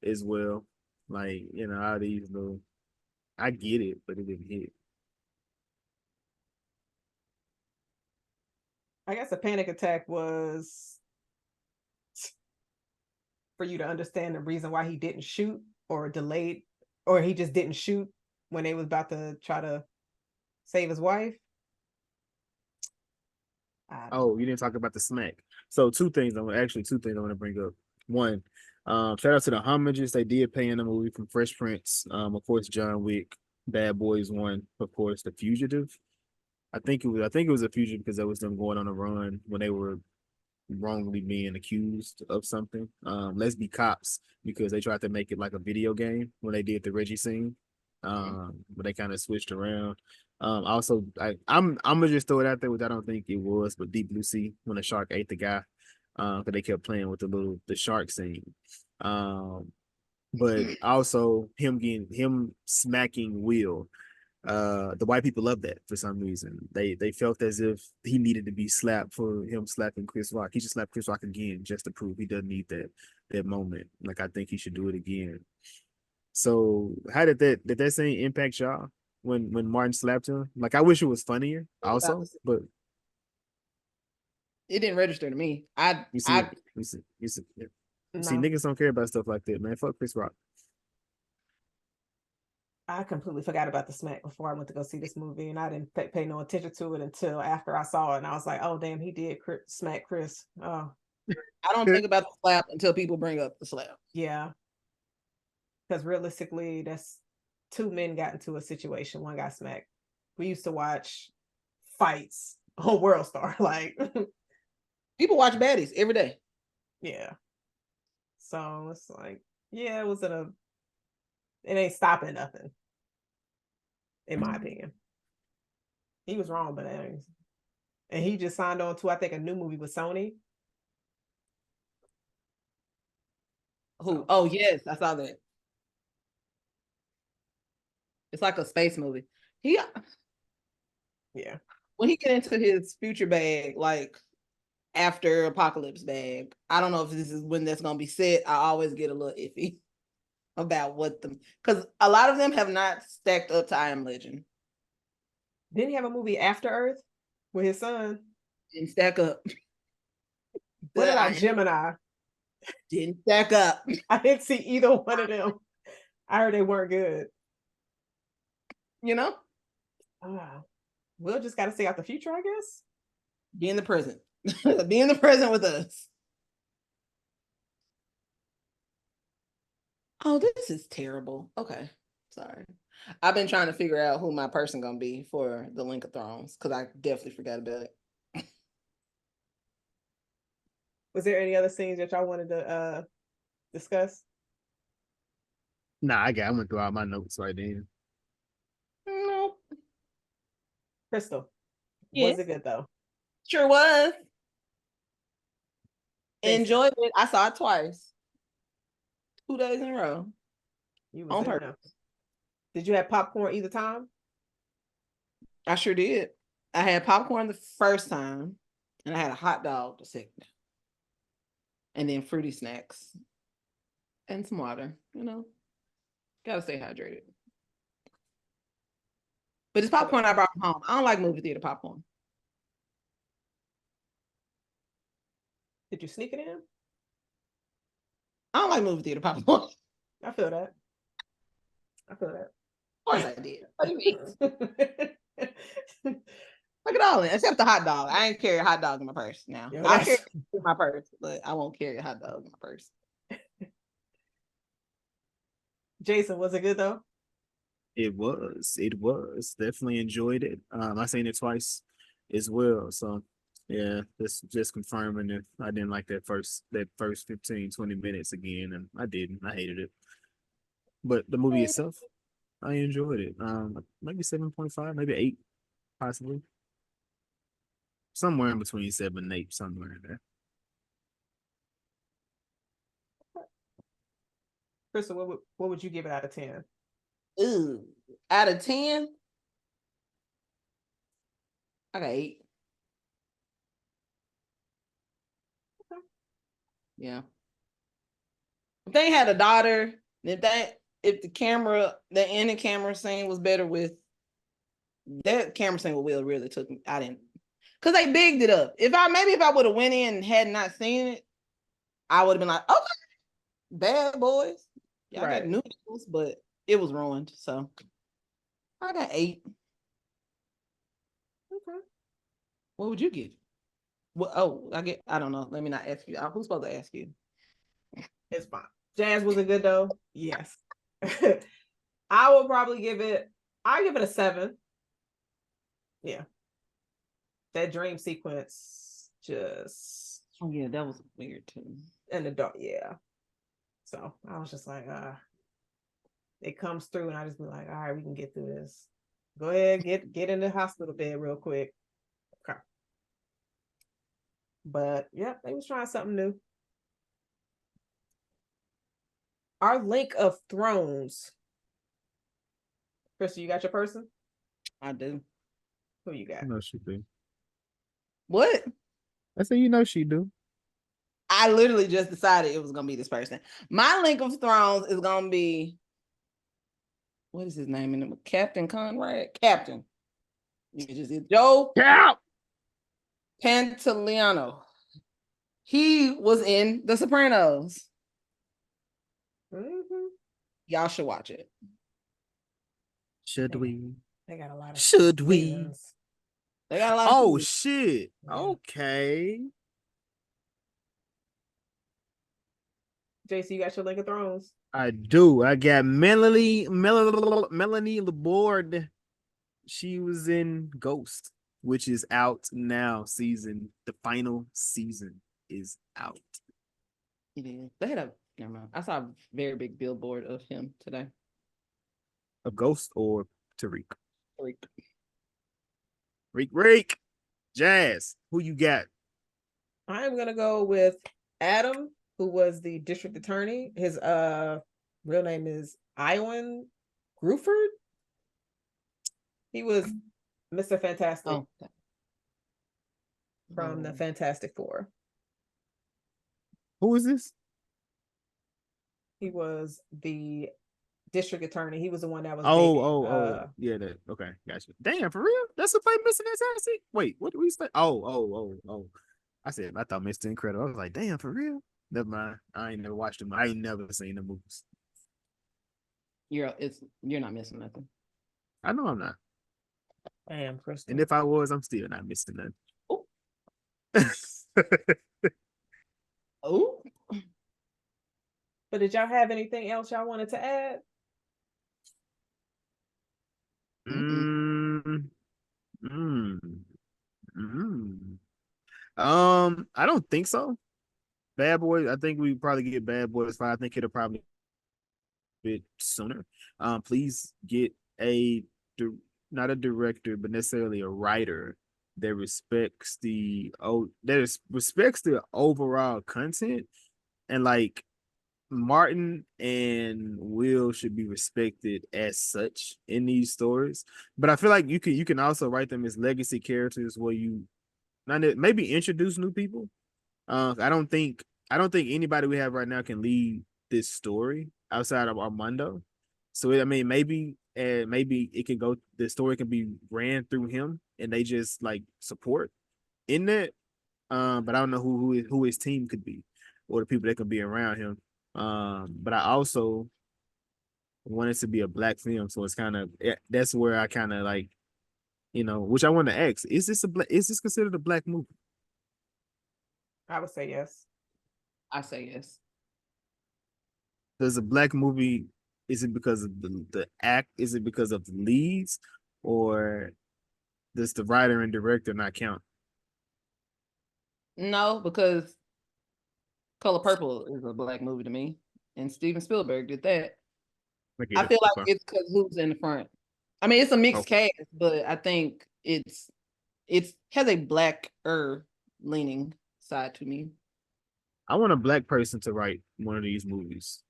as well. Like all these little, I get it, but it didn't hit. I guess a panic attack was for you to understand the reason why he didn't shoot or delayed, or he just didn't shoot when they was about to try to save his wife. Oh, you didn't talk about the smack. So two things I want to bring up. One, shout out to the homages they did pay in the movie from Fresh Prince. Of course, John Wick, Bad Boys 1, of course, The Fugitive. I think it was a fugitive because that was them going on a run when they were wrongly being accused of something. Let's Be Cops, because they tried to make it like a video game when they did the Reggie scene. But they kind of switched around. Also, I'm gonna just throw it out there, which I don't think it was, but Deep Blue Sea, when the shark ate the guy, because they kept playing with the shark scene. But also him smacking Will. The white people love that for some reason. They felt as if he needed to be slapped for him slapping Chris Rock. He should slap Chris Rock again just to prove he doesn't need that moment. Like, I think he should do it again. So how did that scene impact y'all when Martin slapped him? Like I wish it was funnier also, but It didn't register to me. you see, I you see, No, niggas don't care about stuff like that, man. Fuck Chris Rock. I completely forgot about the smack before I went to go see this movie, and I didn't pay no attention to it until after I saw it, and I was like, "Oh damn, he did smack Chris." Oh don't think about the slap until people bring up the slap. yeah, because realistically, that's two men got into a situation, one got smacked. We used to watch fights on World Star, like People watch baddies every day. yeah. So it's like, yeah, it ain't stopping nothing, in my opinion. He was wrong, but and he just signed on to I think a new movie with Sony. Who? So Oh yes, I saw that. It's like a space movie. He yeah. when he get into his future bag, like after apocalypse bag, I don't know if this is when that's gonna be set. I always get a little iffy about what them because a lot of them have not stacked up to I Am Legend. Didn't he have a movie After Earth with his son? Didn't stack up. What about I Gemini? didn't stack up. I didn't see either one of them. I heard they weren't good. You know, We'll just got to stay out the future, I guess. be in the present. Be in the present with us. Oh, this is terrible. Okay, sorry. I've been trying to figure out who my person gonna be for the Link of Thrones because I definitely forgot about it. Was there any other scenes that y'all wanted to discuss? Nah, I went through all my notes right then. No, Crystal, yeah, was it good though? sure was. Jason, Enjoyed it. I saw it twice, 2 days in a row you was on in purpose. there. Did you have popcorn either time? I sure did. I had popcorn the first time, and I had a hot dog the second, and then fruity snacks and some water. You know, gotta stay hydrated. But it's popcorn I brought from home. I don't like movie theater popcorn. Did you sneak it in? I don't like movie theater popcorn. Of I feel that. I feel course I did. What do you mean? that. Look at all in, except the hot dog. I ain't carry a hot dog in my purse now. Yo, I'll carry it in my purse, but I won't carry a hot dog in my purse. Jason, was it good though? It was definitely enjoyed it. I seen it twice as well. So yeah, just confirming if I didn't like that first 15-20 minutes again, and I didn't. I hated it. But the movie itself, I enjoyed it. Maybe 7.5, maybe 8, possibly. Somewhere in between 7 and 8, somewhere in there. Crystal, what would you give it out of 10? Ooh, out of 10, I got 8. Okay. Yeah. If they had a daughter, if the ending camera scene was better with that camera scene with Will really took me. I didn't because they bigged it up. If I would have went in and had not seen it, I would have been like, okay, bad boys. Y'all got noodles, but it was ruined. So I got 8. Okay. What would you give? Well, I don't know. Let me not ask you. Who's supposed to ask you? It's fine. Jazz, was it good though? Yes. I will probably I give it a 7. Yeah. That dream sequence just Oh yeah, that was weird too. in the dark, yeah. So I was just like, it comes through and I just be like, all right, we can get through this. Go ahead, get in the hospital bed real quick. Okay. But yeah, they was trying something new. Our Link of Thrones. Krista, you got your person? I do. Who you got? You know she do. What? I said, she do. I literally just decided it was gonna be this person. My Link of Thrones is gonna be what is his name in the Captain Conrad? Captain. You just Joe Cap. Pantoliano. He was in The Sopranos. Mhm. Y'all should watch it. Should we? They got a lot of Should we? seasons. They got a lot of Oh seasons. shit. Yeah. Okay. JC, you got your Link of Thrones? I do. I got Melanie Laborde. She was in Ghost, which is out now. The final season is out. It is. They had a never mind. I saw a very big billboard of him today. A Ghost or Tariq? Like, Reek. Jazz. Who you got? I'm gonna go with Adam, who was the district attorney. His real name is Iwan Gruford. He was Mr. Fantastic oh, from the Fantastic Four. Who is this? He was the district attorney. He was the one that was Yeah, that okay, gotcha. Damn, for real? That's who played Mr. Fantastic? Wait, what do we say? Oh. I thought Mr. Incredible. I was like, damn, for real? Never mind. I ain't never watched them. I ain't never seen the movies. you're not missing nothing. I know I'm not. I am Crystal. And if I was, I'm still not missing nothing. Oh. But did y'all have anything else y'all wanted to add? I don't think so. Bad Boys. I think we probably get Bad Boys 5. I think it'll probably bit sooner. Please get not a director, but necessarily a writer that respects the overall content, and like Martin and Will should be respected as such in these stories. But I feel like you can also write them as legacy characters where you maybe introduce new people. I don't think anybody we have right now can lead this story outside of Armando. So maybe it can go. The story can be ran through him, and they just like support in that. But I don't know who his team could be, or the people that could be around him. But I also want it to be a black film, so it's kind of that's where I kind of like, which I want to ask: is this considered a black movie? I would say yes. I say yes. Does a black movie, is it because of the act? Is it because of the leads, or does the writer and director not count? No, because Color Purple is a black movie to me, and Steven Spielberg did that. I feel like it's because who's in the front. I mean, it's a mixed cast, but I think it has a blacker leaning side to me. I want a black person to write one of these movies.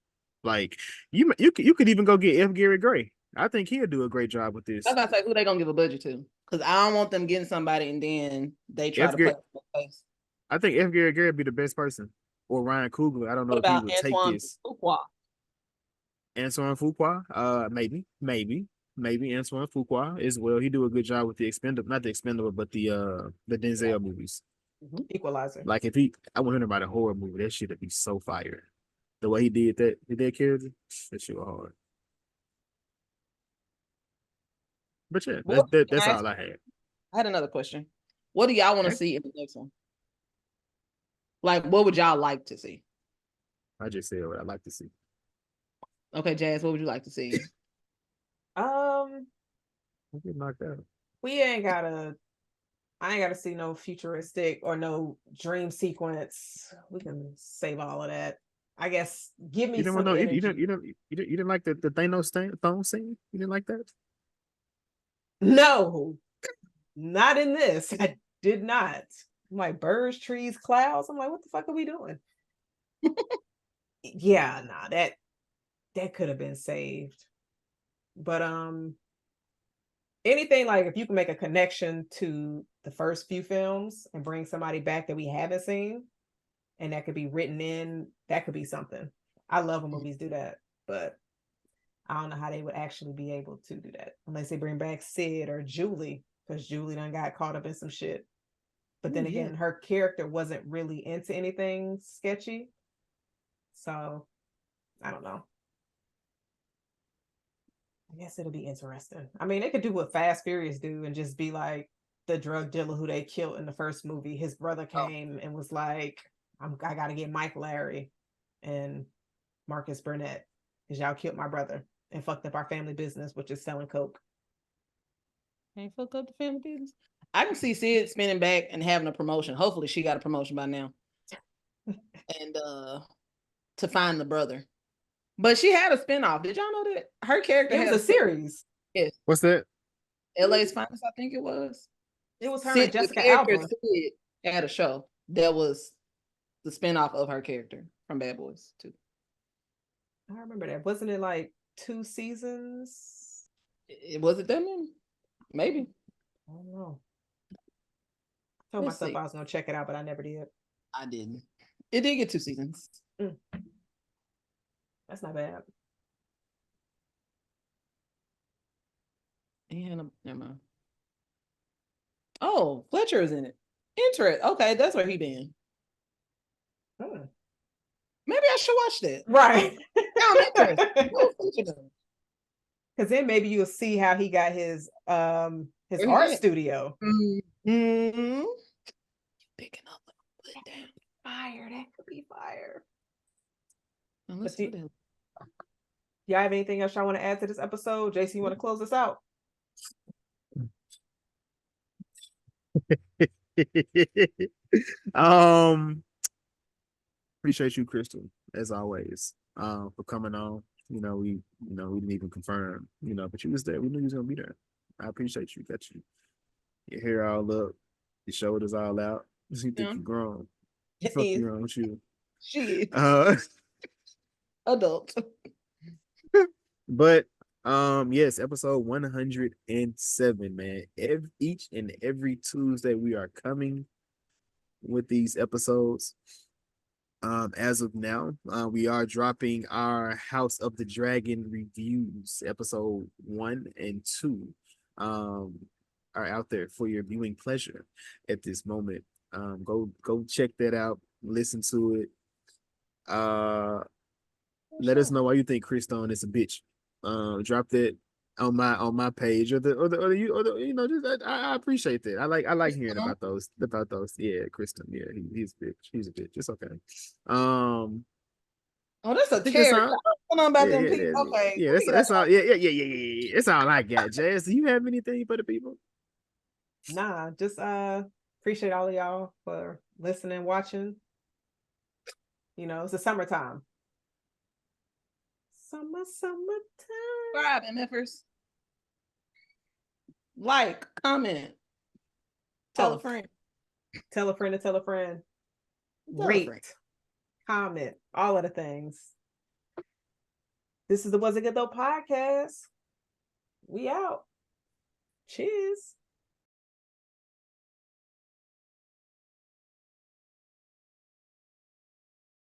Like you could even go get F. Gary Gray. I think he'll do a great job with this. I was about to say, who they gonna give a budget to? Because I don't want them getting somebody and then they try to play place. I think F. Gary Gray would be the best person, or Ryan Coogler. I don't know What if he about would Antoine take this. Fuqua? Antoine Fuqua, maybe Antoine Fuqua as well. He do a good job with not the Expendable, but the Denzel movies. Equalizer. Like I want him to write a horror movie. That shit would be so fire. The way he did that character, that shit was hard. But yeah, that's all I had. I had another question. What do y'all want to see in the next one? Like, what would y'all like to see? I just said what I'd like to see. Okay, Jazz, what would you like to see? I get knocked out. I ain't gotta see no futuristic or no dream sequence. We can save all of that. I guess give me some energy. You didn't like the Thanos phone scene? You didn't like that? No, not in this. I did not. I'm like birds, trees, clouds. I'm like, what the fuck are we doing? Yeah, nah, that could have been saved. But anything like if you can make a connection to the first few films and bring somebody back that we haven't seen, and that could be written in, that could be something. I love when movies do that, but I don't know how they would actually be able to do that unless they bring back Sid or Julie, because Julie done got caught up in some shit. But then again, her character wasn't really into anything sketchy. So I don't know. I guess it'll be interesting. I mean, they could do what Fast Furious do and just be like the drug dealer who they killed in the first movie. His brother came and was like, I got to get Mike Larry and Marcus Burnett because y'all killed my brother and fucked up our family business, which is selling coke. Ain't fuck up the family business. I can see Sid spinning back and having a promotion. Hopefully she got a promotion by now. And to find the brother. But she had a spinoff. Did y'all know that? Her character had a series. Yes. What's that? LA's Finest, I think it was. It was her and Jessica Alba. Sid had a show that was the spinoff of her character from Bad Boys too. I remember that. Wasn't it like 2 seasons? Was it that many? Maybe. I don't know. I told myself I was going to check it out, but I never did. I didn't. It did get 2 seasons. That's not bad. And never mind. Oh, Fletcher is in it. Interesting. Okay, that's where he been. Maybe I should watch that. Right. Because then maybe you'll see how he got his art studio. Mm-hmm. Picking up, put down. Fire. That could be fire. Y'all have anything else y'all want to add to this episode? JC, you want to close us out? Appreciate you, Crystal, as always, for coming on. We didn't even confirm, but you was there. We knew you was gonna be there. I appreciate you. Got your hair all up, your shoulders all out. You think you're grown. Fuck you wrong with you. She adult. But yes, episode 107, man. Each and every Tuesday we are coming with these episodes. As of now, we are dropping our House of the Dragon reviews. Episode 1 and 2 are out there for your viewing pleasure at this moment. Go check that out, listen to it. Let us know why you think Chris Stone is a bitch. Drop that on my page or I appreciate that. I like hearing about those. Yeah, Kristen. Yeah, he's a bitch. He's a bitch. It's okay. That's a character. I don't know about them people. Okay. Yeah, that's all. Yeah. That's all I got, Jazz. Do you have anything for the people? Nah, just appreciate all of y'all for listening, watching. It's the summertime. Summertime. Subscribe, MFers. Like, comment. Tell a friend. Tell a friend to tell a friend. Rate, comment, all of the things. This is the Was It Good Though podcast. We out. Cheers.